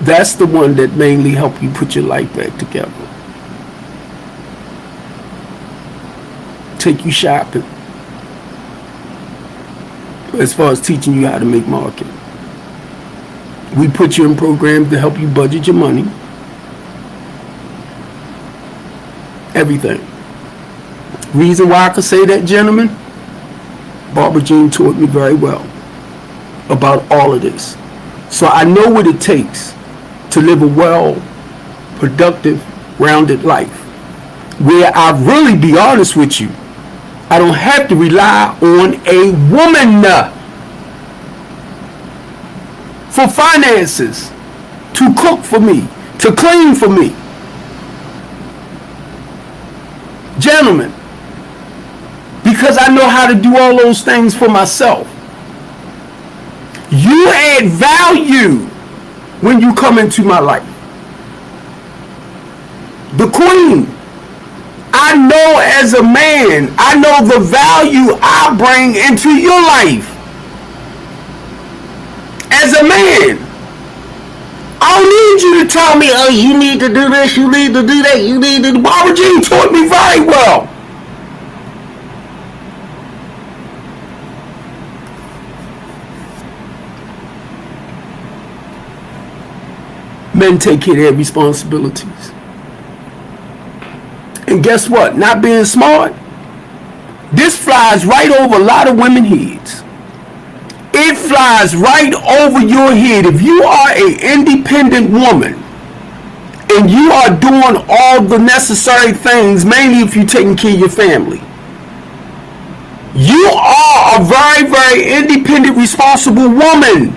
That's the one that mainly help you put your life back together. Take you shopping. As far as teaching you how to make marketing. We put you in programs to help you budget your money. Everything. Reason why I could say that, gentlemen? Barbara Jean taught me very well about all of this. So I know what it takes to live a well, productive, rounded life. Where I really be honest with you, I don't have to rely on a woman for finances, to cook for me, to clean for me. Gentlemen, because I know how to do all those things for myself. You add value when you come into my life. The queen. I know as a man, I know the value I bring into your life. As a man, I don't need you to tell me, oh, you need to do this, you need to do that, you need to. Barbara Jean taught me very well. Men take care of their responsibilities. And guess what? Not being smart, this flies right over a lot of women's heads. It flies right over your head. If you are an independent woman and you are doing all the necessary things, mainly if you're taking care of your family, you are a very, very independent, responsible woman.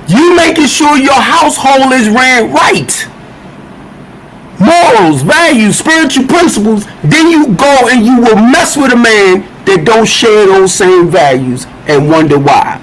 You making sure your household is ran right. Morals, values, spiritual principles. Then you go and you will mess with a man that don't share those same values and wonder why.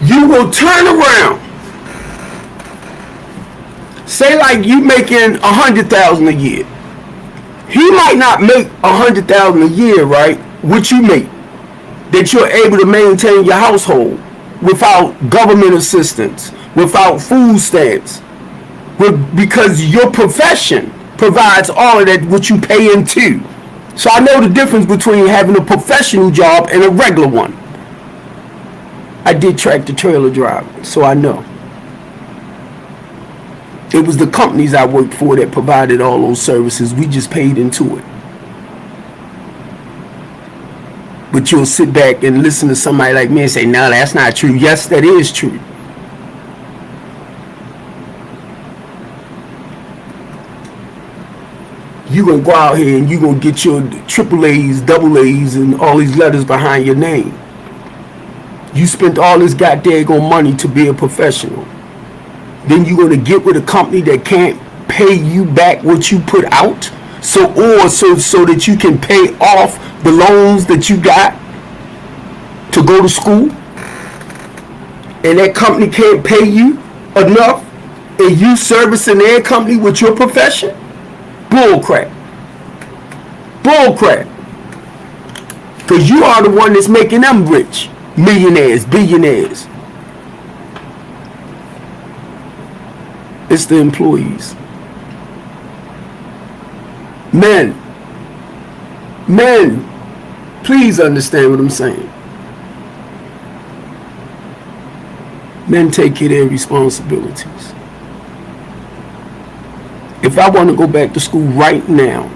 You will turn around. Say like you making $100,000 a year. He might not make $100,000 a year, right? What you make, that you're able to maintain your household without government assistance, without food stamps, because your profession provides all of that what you pay into. So I know the difference between having a professional job and a regular one. I did tractor trailer driving, so I know. It was the companies I worked for that provided all those services. We just paid into it. But you'll sit back and listen to somebody like me and say, no, that's not true. Yes, that is true. You're going to go out here and you're going to get your triple A's, double A's, and all these letters behind your name. You spent all this goddamn money to be a professional. Then you're going to get with a company that can't pay you back what you put out, so that you can pay off the loans that you got to go to school, and that company can't pay you enough, and you servicing their company with your profession? Bull crap. Bull crap. Because you are the one that's making them rich. Millionaires, billionaires. It's the employees. Men, please understand what I'm saying. Men take care of their responsibilities. If I want to go back to school right now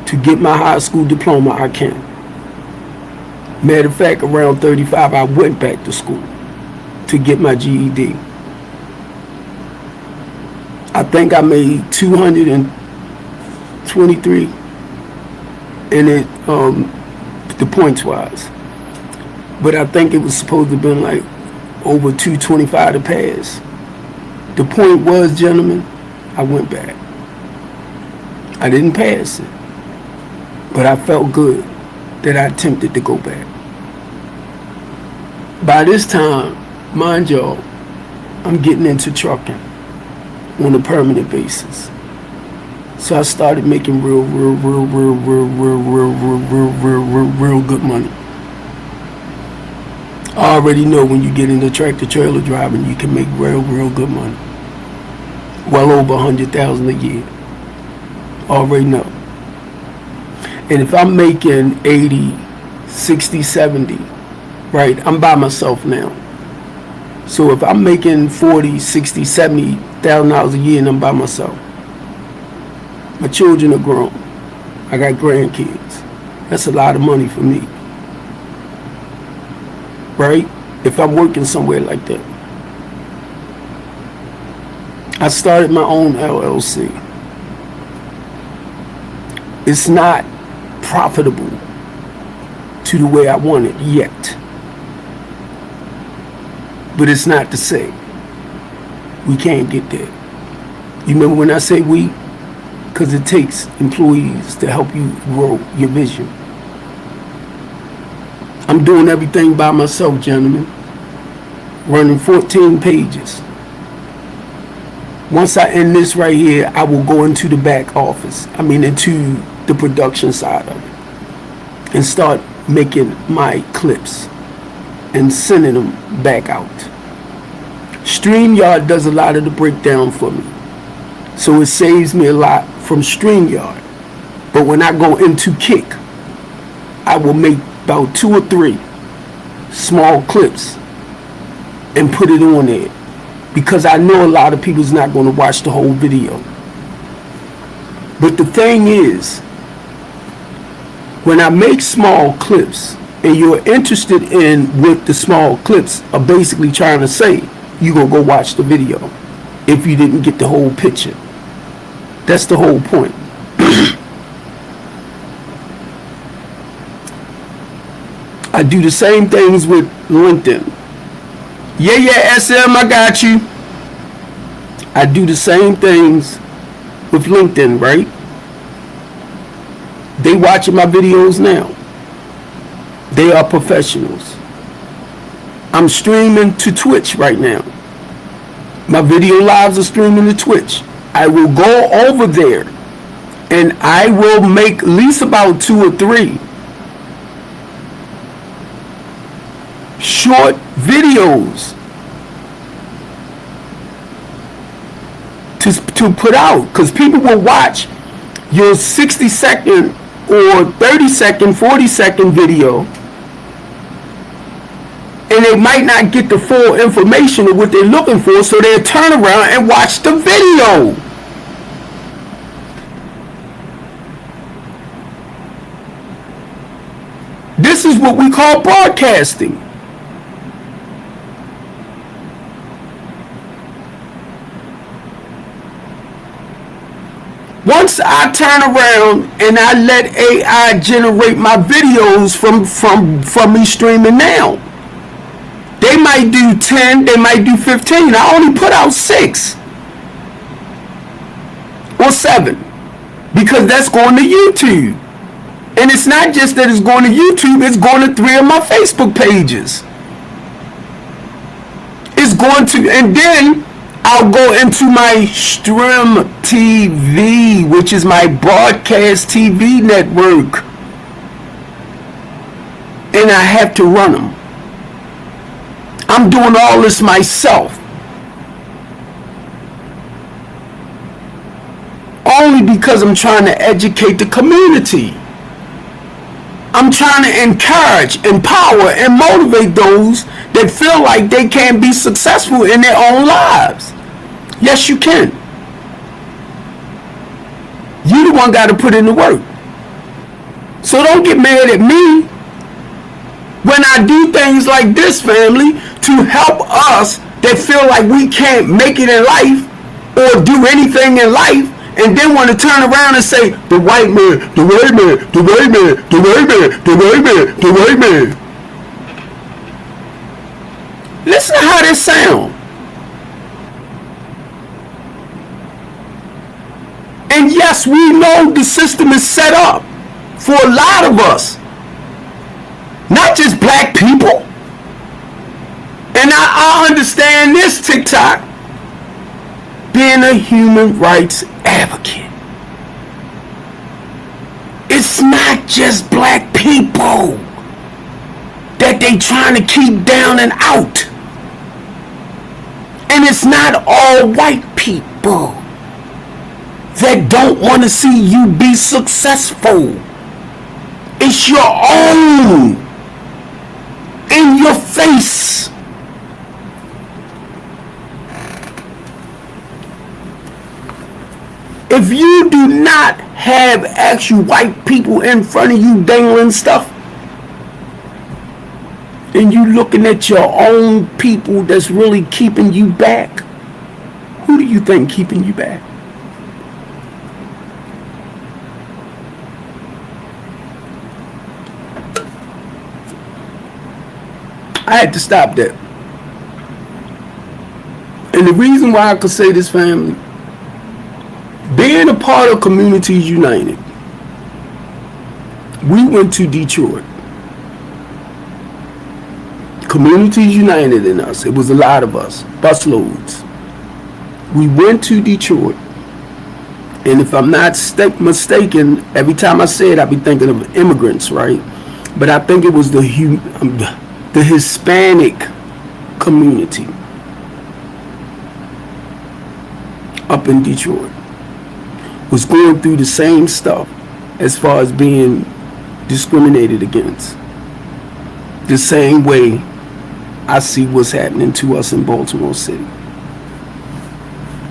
to get my high school diploma, I can. Matter of fact, around 35, I went back to school to get my GED. I think I made 223 in it, the points wise. But I think it was supposed to have been like over 225 to pass. The point was, gentlemen, I went back. I didn't pass it, but I felt good that I attempted to go back. By this time, mind y'all, I'm getting into trucking on a permanent basis. So I started making real good money. I already know when you get into tractor trailer driving, you can make real good money. Well over 100,000 a year. Already know. And if I'm making 80, 60, 70, right, I'm by myself now. So if I'm making 40, 60, 70,000 dollars a year and I'm by myself, my children are grown. I got grandkids. That's a lot of money for me. Right? If I'm working somewhere like that. I started my own LLC. It's not profitable to the way I want it yet. But it's not to say we can't get there. You remember when I say we? Because it takes employees to help you grow your vision. I'm doing everything by myself, gentlemen. running 14 pages. Once I end this right here, I will go into the back office. Into the production side of it and start making my clips and sending them back out. StreamYard does a lot of the breakdown for me, so it saves me a lot from StreamYard. But when I go into Kick, I will make about 2 or 3 small clips and put it on there, because I know a lot of people's not going to watch the whole video. But the thing is, when I make small clips and you're interested in what the small clips are basically trying to say, you're going to go watch the video if you didn't get the whole picture. That's the whole point. I do the same things with LinkedIn. Yeah, SM, I got you. I do the same things with LinkedIn, right? They watching my videos now. They are professionals. I'm streaming to Twitch right now. My video lives are streaming to Twitch. I will go over there and I will make at least about 2 or 3 short videos to put out, because people will watch your 60-second or 30-second, 40-second video and they might not get the full information of what they're looking for, so they'll turn around and watch the video. This is what we call broadcasting. Once I turn around and I let AI generate my videos from me streaming now, they might do 10, they might do 15. I only put out 6 or 7 because that's going to YouTube. And it's not just that it's going to YouTube, it's going to 3 of my Facebook pages. It's going to, and then I'll go into my Stream TV, which is my broadcast TV network. And I have to run them. I'm doing all this myself. Only because I'm trying to educate the community. I'm trying to encourage, empower, and motivate those that feel like they can't be successful in their own lives. Yes, you can. You the one got to put in the work. So don't get mad at me when I do things like this, family, to help us that feel like we can't make it in life or do anything in life, and then want to turn around and say, the white man, the white man, the white man, the white man, the white man, the white man. Listen to how this sounds. And yes, we know the system is set up for a lot of us, not just black people. And I understand this, TikTok, being a human rights advocate. It's not just black people that they trying to keep down and out. And it's not all white people that don't want to see you be successful. It's your own, in your face. If you do not have actual white people in front of you dangling stuff, and you looking at your own people that's really keeping you back, who do you think keeping you back? I had to stop that. And the reason why I could say this, family, being a part of Communities United, we went to Detroit. Communities united in us. It was a lot of us, busloads. We went to Detroit, and if I'm not mistaken, every time I say it, I be thinking of immigrants, right? But I think it was the Hispanic community up in Detroit was going through the same stuff as far as being discriminated against. The same way I see what's happening to us in Baltimore City.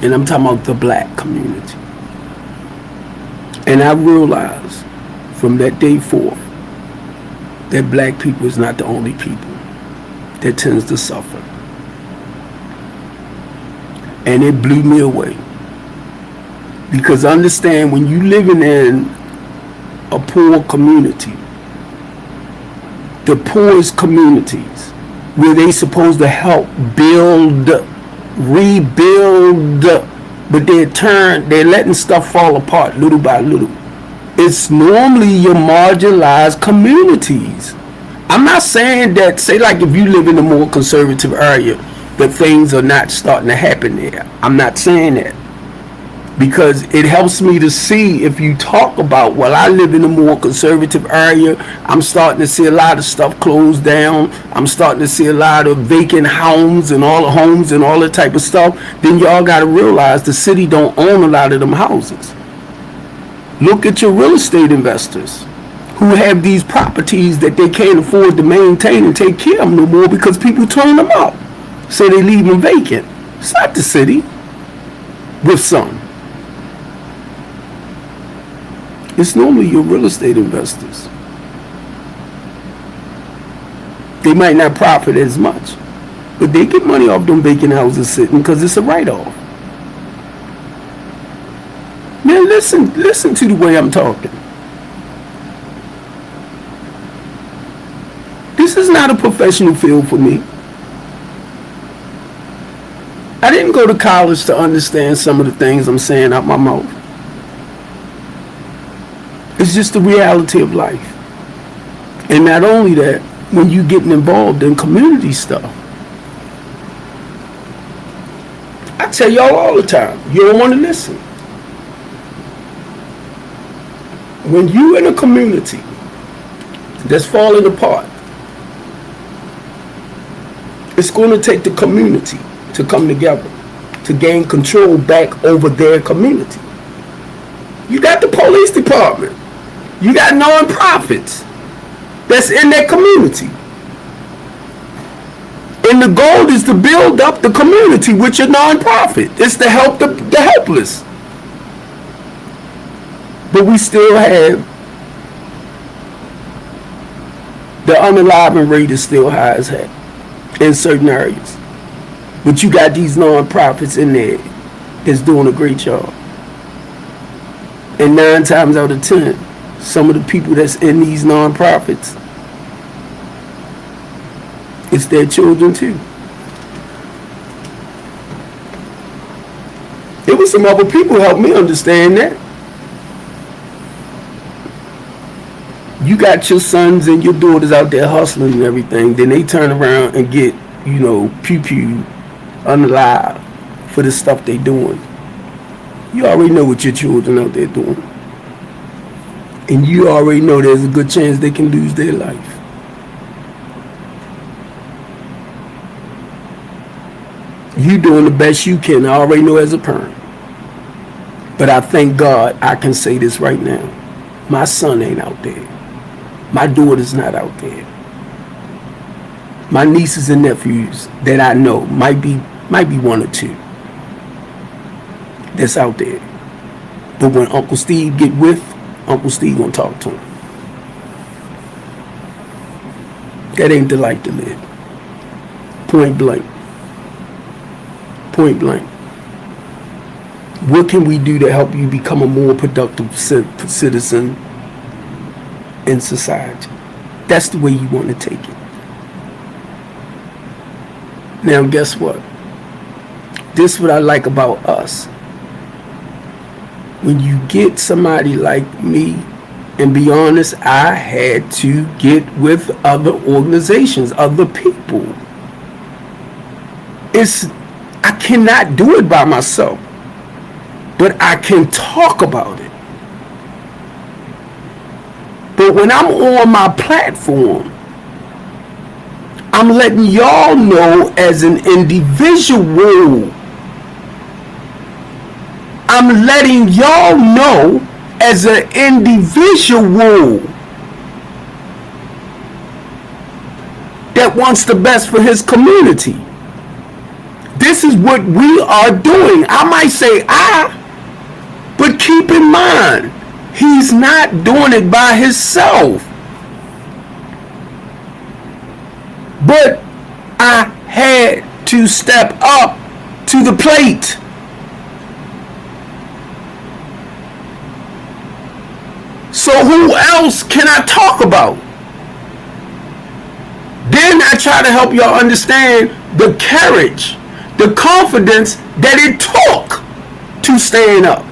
And I'm talking about the black community. And I realized from that day forth that black people is not the only people that tends to suffer. And it blew me away. Because understand, when you living in a poor community, the poorest communities, where they supposed to help build, rebuild, but they're letting stuff fall apart little by little. It's normally your marginalized communities. I'm not saying that, say like if you live in a more conservative area, that things are not starting to happen there. I'm not saying that. Because it helps me to see, if you talk about, well, I live in a more conservative area, I'm starting to see a lot of stuff closed down, I'm starting to see a lot of vacant homes and all that type of stuff, then y'all got to realize the city don't own a lot of them houses. Look at your real estate investors who have these properties that they can't afford to maintain and take care of no more because people turn them up. So they leave them vacant. It's not the city with some. It's normally your real estate investors. They might not profit as much, but they get money off them vacant houses sitting because it's a write-off. Man, listen to the way I'm talking. This is not a professional field for me. I didn't go to college to understand some of the things I'm saying out my mouth. It's just the reality of life. And not only that, when you're getting involved in community stuff, I tell y'all all the time, you don't want to listen. When you in a community that's falling apart, it's going to take the community to come together to gain control back over their community. You got the police department. You got non-profits that's in that community. And the goal is to build up the community with your non-profit. It's to help the helpless. But we still have the unaliving rate is still high as heck in certain areas. But you got these non-profits in there that's doing a great job. And 9 times out of 10, some of the people that's in these non-profits, it's their children too. There was some other people who helped me understand that. You got your sons and your daughters out there hustling and everything, then they turn around and get, pew-pew unalive for the stuff they doing. You already know what your children out there doing. And you already know there's a good chance they can lose their life. You doing the best you can, I already know as a parent. But I thank God I can say this right now. My son ain't out there. My daughter's not out there. My nieces and nephews that I know might be 1 or 2 that's out there. But when Uncle Steve get with, Uncle Steve gonna talk to him. That ain't the life to live. Point blank. Point blank. What can we do to help you become a more productive citizen in society? That's the way you want to take it. Now, guess what? This is what I like about us. When you get somebody like me And be honest, I had to get with other organizations, other people. I cannot do it by myself, but I can talk about it. But when I'm on my platform, I'm letting y'all know as an individual. I'm letting y'all know as an individual that wants the best for his community. This is what we are doing. I might say but keep in mind, he's not doing it by himself. But I had to step up to the plate. So who else can I talk about? Then I try to help y'all understand the courage, the confidence that it took to stand up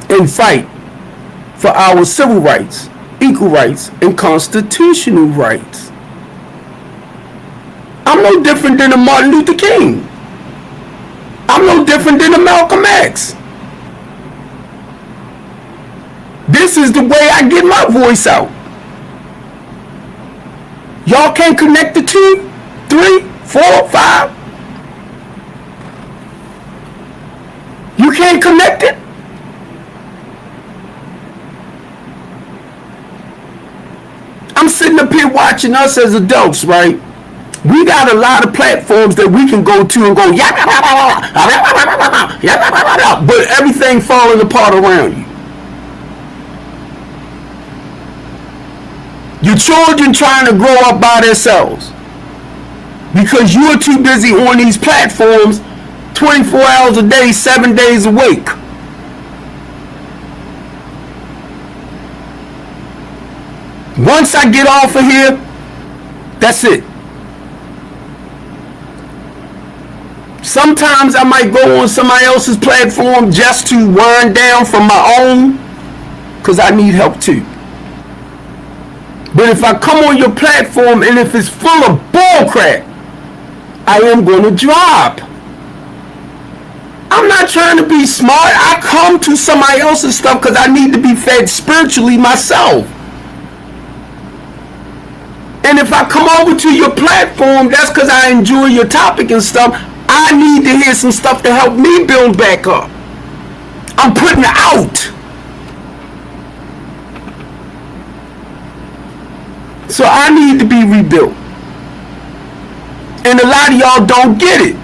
and fight for our civil rights, equal rights, and constitutional rights. I'm no different than a Martin Luther King. I'm no different than a Malcolm X. This is the way I get my voice out. Y'all can't connect the 2, 3, 4, 5. You can't connect it. I'm sitting up here watching us as adults, right? We got a lot of platforms that we can go to and go, but everything falling apart around you. Your children trying to grow up by themselves because you're too busy on these platforms 24 hours a day, 7 days a week. Once I get off of here, that's it. Sometimes I might go on somebody else's platform just to wind down from my own because I need help too. But if I come on your platform and if it's full of bullcrap, I am going to drop. I'm not trying to be smart. I come to somebody else's stuff because I need to be fed spiritually myself. And if I come over to your platform, that's because I enjoy your topic and stuff. I need to hear some stuff to help me build back up. I'm putting out. So I need to be rebuilt. And a lot of y'all don't get it.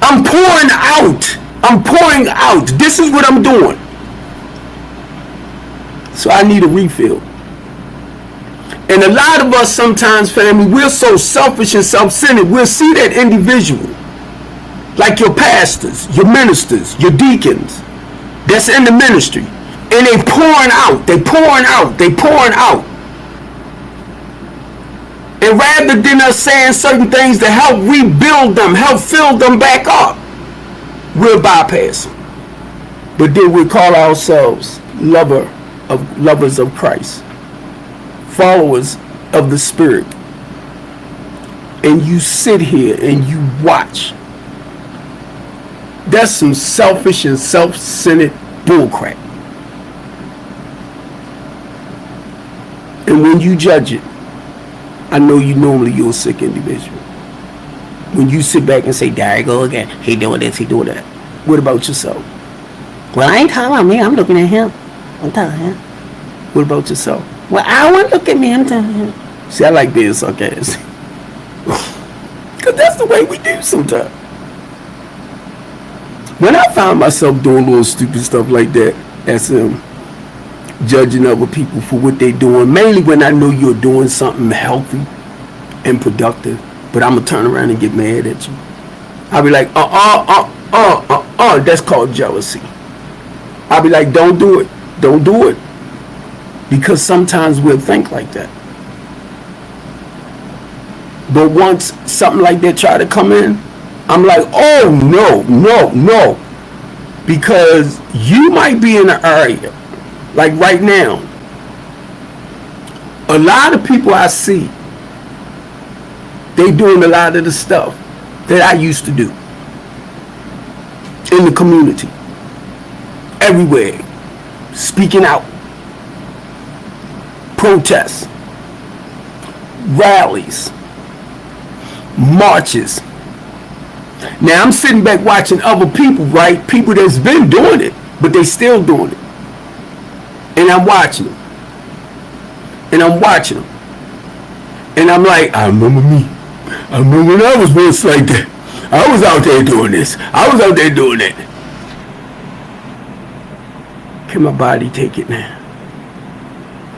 I'm pouring out. I'm pouring out. This is what I'm doing. So I need a refill. And a lot of us sometimes, family, we're so selfish and self-centered. We'll see that individual, like your pastors, your ministers, your deacons, that's in the ministry. And they pouring out. They pouring out. They pouring out. And rather than us saying certain things to help rebuild them, help fill them back up, we'll bypass them. But then we call ourselves lovers of Christ, followers of the Spirit. And you sit here and you watch. That's some selfish and self-centered bullcrap. And when you judge it, I know you're a sick individual. When you sit back and say, there I go again, he doing this, he doing that. What about yourself? Well, I ain't talking about me, I'm looking at him. I'm telling him. What about yourself? Well, I won't look at me, I'm telling him. See, I like being sarcastic. Because that's the way we do sometimes. When I find myself doing little stupid stuff like that, as judging other people for what they're doing, mainly when I know you're doing something healthy and productive, but I'm going to turn around and get mad at you. I'll be like, that's called jealousy. I'll be like, don't do it. Don't do it. Because sometimes we'll think like that. But once something like that try to come in, I'm like, oh no, no, no. Because you might be in an area, like right now, a lot of people I see, they doing a lot of the stuff that I used to do in the community, everywhere, speaking out, protests, rallies, marches. Now I'm sitting back watching other people, right? People that's been doing it, but they still doing it. And I'm watching them. And I'm watching them. And I'm like, I remember me. I remember when I was once like that. I was out there doing this. I was out there doing that. Can my body take it now?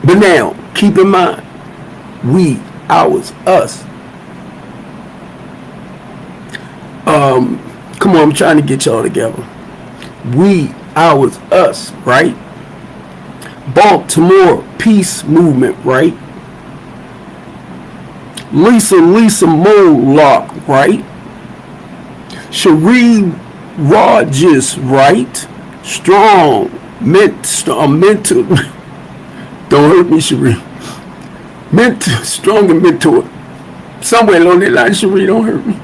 But now, keep in mind, we, ours, us. Come on, I'm trying to get y'all together. We, ours, us, right? Baltimore Peace Movement, right? Lisa Moloch, right? Cherie Rogers, right? Strong, mental. Don't hurt me, Cherie. Strong and mentor. Somewhere along that line, Cherie, don't hurt me.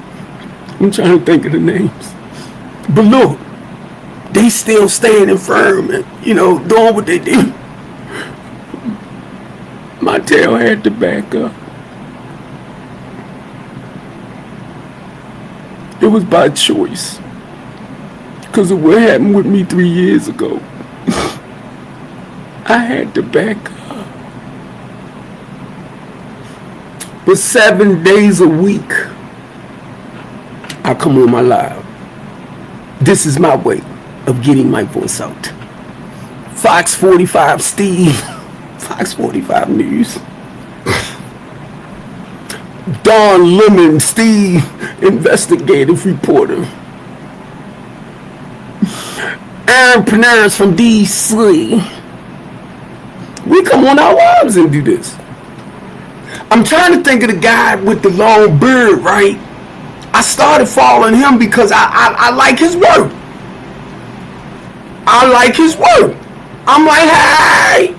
I'm trying to think of the names. But look, they still standing firm and, doing what they do. My tail had to back up. It was by choice. Because of what happened with me 3 years ago. I had to back up. But 7 days a week, I come on my live. This is my way of getting my voice out. Fox 45 Steve, Fox 45 News. Don Lemon Steve, investigative reporter. Aaron Panaris from DC. We come on our lives and do this. I'm trying to think of the guy with the long beard, right? I started following him because I like his work. I like his work. I'm like, hey.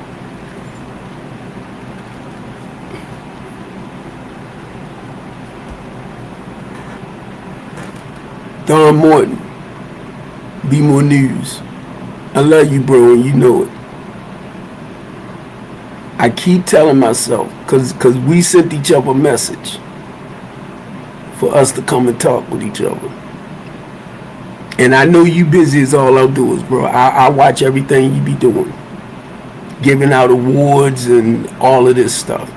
Don Morton, Be More News. I love you, bro, and you know it. I keep telling myself, because we sent each other a message for us to come and talk with each other. And I know you busy as all I'll do is, bro. I watch everything you be doing. Giving out awards and all of this stuff.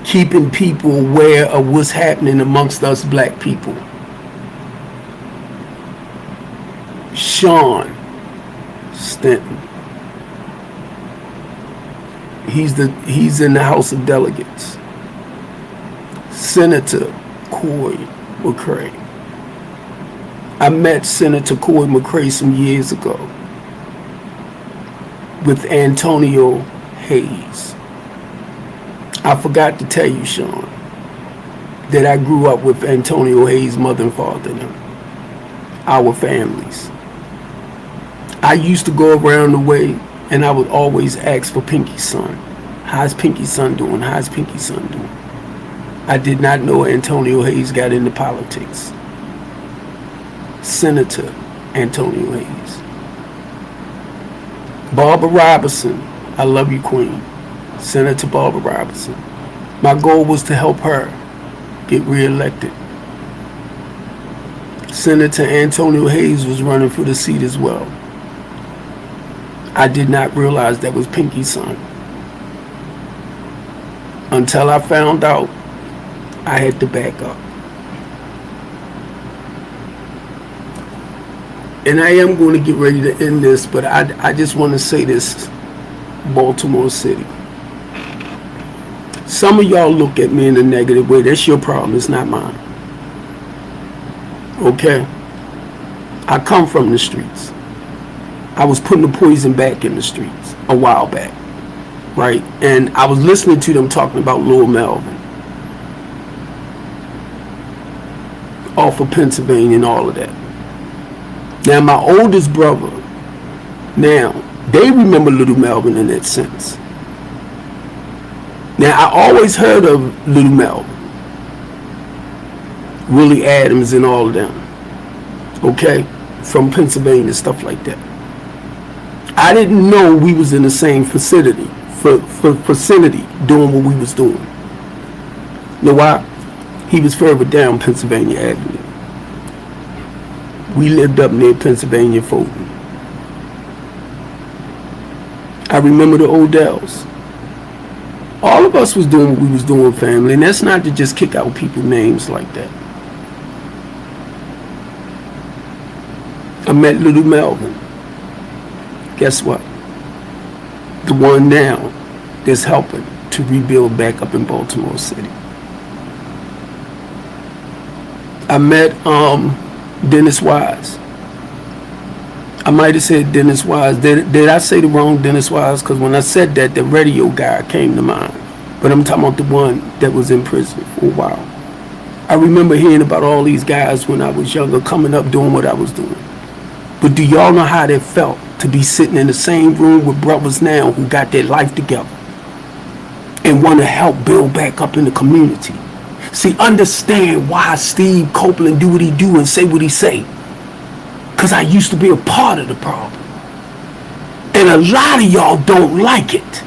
Keeping people aware of what's happening amongst us black people. Sean Stanton. He's in the House of Delegates. Senator Coy McCray. I met Senator Coy McCray some years ago with Antonio Hayes. I forgot to tell you, Sean, that I grew up with Antonio Hayes' mother and father and our families. I used to go around the way and I would always ask for Pinky's son. How's Pinky's son doing? How's Pinky's son doing? I did not know Antonio Hayes got into politics. Senator Antonio Hayes. Barbara Robertson. I love you, Queen. Senator Barbara Robertson. My goal was to help her get reelected. Senator Antonio Hayes was running for the seat as well. I did not realize that was Pinky's son. Until I found out, I had to back up. And I am going to get ready to end this, but I just want to say this, Baltimore City. Some of y'all look at me in a negative way. That's your problem. It's not mine. Okay? I come from the streets. I was putting the poison back in the streets a while back, right? And I was listening to them talking about Lil Melvin off off of Pennsylvania and all of that. Now, my oldest brother, now, they remember Little Melvin in that sense. Now, I always heard of Little Melvin, Willie Adams and all of them, okay, from Pennsylvania, stuff like that. I didn't know we was in the same vicinity doing what we was doing. You know why? He was further down Pennsylvania Avenue. We lived up near Pennsylvania Fulton. I remember the Odells. All of us was doing what we was doing, family, and that's not to just kick out people's names like that. I met Little Melvin. Guess what? The one now that's helping to rebuild back up in Baltimore City. I met Dennis Wise. I might have said Dennis Wise. Did I say the wrong Dennis Wise? Because when I said that, the radio guy came to mind. But I'm talking about the one that was in prison for a while. I remember hearing about all these guys when I was younger, coming up doing what I was doing. But do y'all know how that felt to be sitting in the same room with brothers now who got their life together and want to help build back up in the community? See, understand why Steve Copeland do what he do and say what he say. Because I used to be a part of the problem. And a lot of y'all don't like it.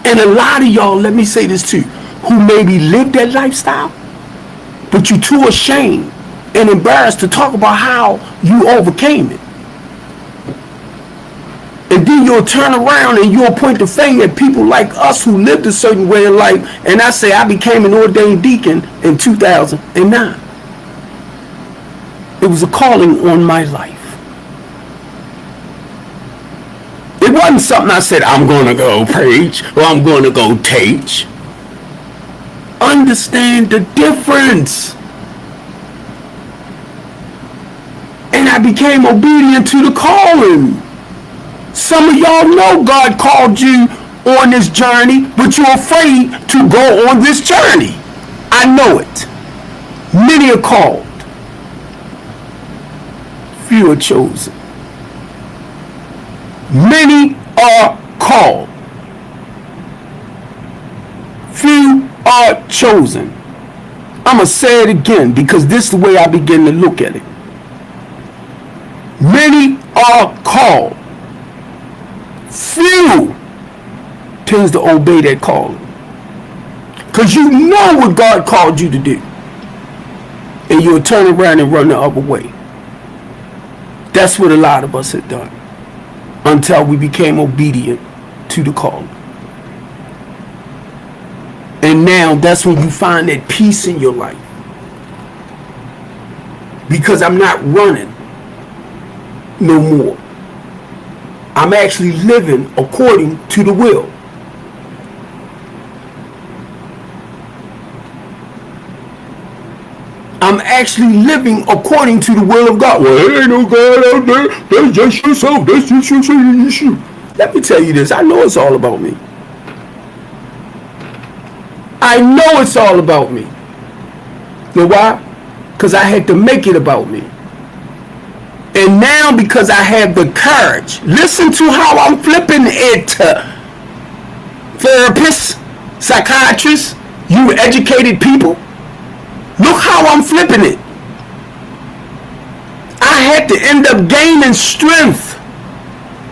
And a lot of y'all, let me say this too, who maybe live that lifestyle, but you're too ashamed and embarrassed to talk about how you overcame it. And then you'll turn around and you'll point the finger at people like us who lived a certain way in life. And I say I became an ordained deacon in 2009. It was a calling on my life. It wasn't something I said, I'm going to go preach or I'm going to go teach. Understand the difference. And I became obedient to the calling. Some of y'all know God called you on this journey, but you're afraid to go on this journey. I know it. Many are called. Few are chosen. Many are called. Few are chosen. I'm going to say it again because this is the way I begin to look at it. Many are called. Few tends to obey that calling. Because you know what God called you to do. And you'll turn around and run the other way. That's what a lot of us had done. Until we became obedient to the calling. And now that's when you find that peace in your life. Because I'm not running no more. I'm actually living according to the will. I'm actually living according to the will of God. Well, there ain't no God out there. That's just yourself. That's just yourself. Let me tell you this. I know it's all about me. I know it's all about me. You know why? Because I had to make it about me. And now because I have the courage, listen to how I'm flipping it. Therapists, psychiatrists, you educated people. Look how I'm flipping it. I had to end up gaining strength.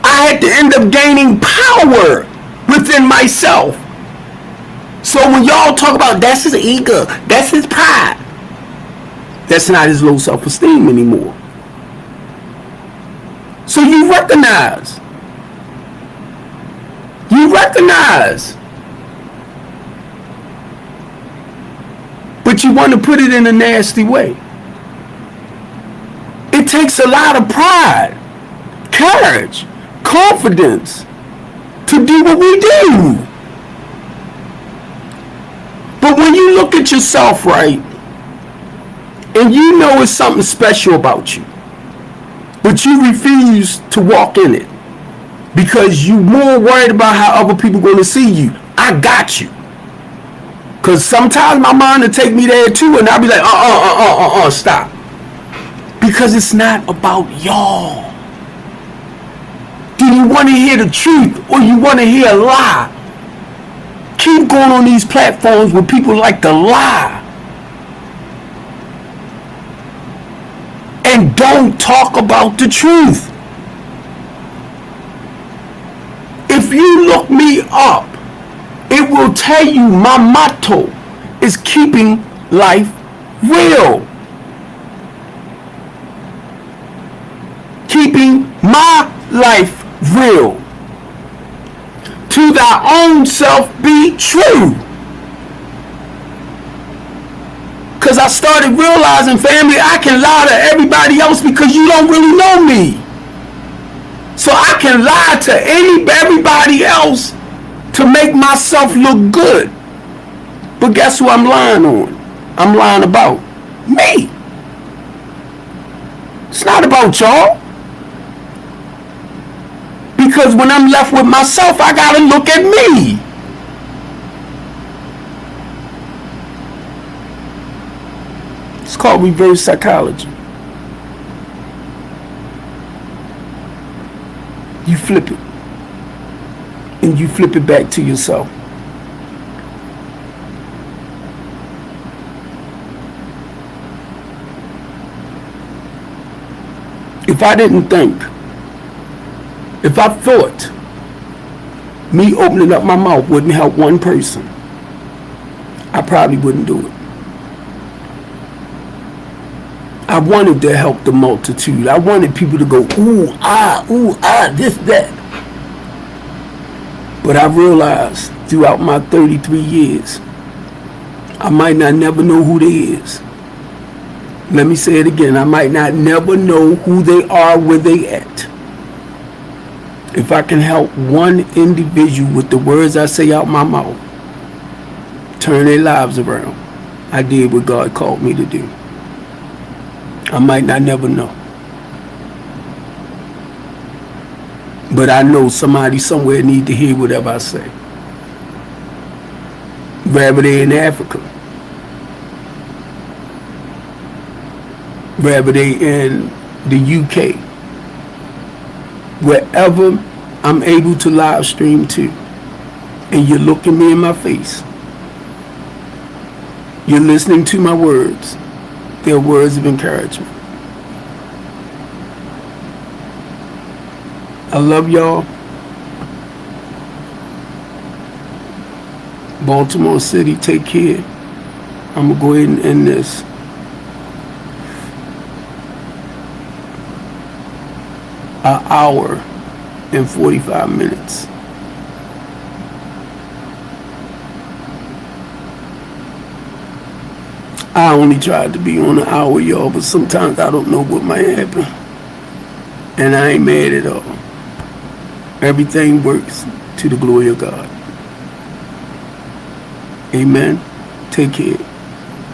I had to end up gaining power within myself. So when y'all talk about that's his ego, that's his pride, that's not his low self-esteem anymore. So you recognize. But you want to put it in a nasty way. It takes a lot of pride, courage, confidence to do what we do. But when you look at yourself right, and you know it's something special about you, but you refuse to walk in it because you're more worried about how other people are going to see you. I got you. Because sometimes my mind will take me there too, and I'll be like, stop. Because it's not about y'all. Do you want to hear the truth or you want to hear a lie? Keep going on these platforms where people like to lie. And don't talk about the truth. If you look me up, it will tell you my motto is keeping life real. Keeping my life real. To thy own self be true. Because I started realizing, family, I can lie to everybody else because you don't really know me. So I can lie to everybody else to make myself look good. But guess who I'm lying on? I'm lying about me. It's not about y'all. Because when I'm left with myself, I gotta look at me. It's called reverse psychology. You flip it. And you flip it back to yourself. If I didn't think, if I thought me opening up my mouth wouldn't help one person, I probably wouldn't do it. I wanted to help the multitude. I wanted people to go, ooh, ah, this, that. But I realized throughout my 33 years, I might not never know who they is. Let me say it again. I might not never know who they are, where they at. If I can help one individual with the words I say out my mouth, turn their lives around, I did what God called me to do. I might not never know. But I know somebody somewhere need to hear whatever I say. Whether they're in Africa, whether they're in the UK, wherever I'm able to live stream to, and you're looking me in my face, you're listening to my words, they're words of encouragement. I love y'all. Baltimore City, take care. I'm gonna go ahead and end this. An hour and 45 minutes. I only tried to be on an hour, y'all, but sometimes I don't know what might happen. And I ain't mad at all. Everything works to the glory of God. Amen. Take care.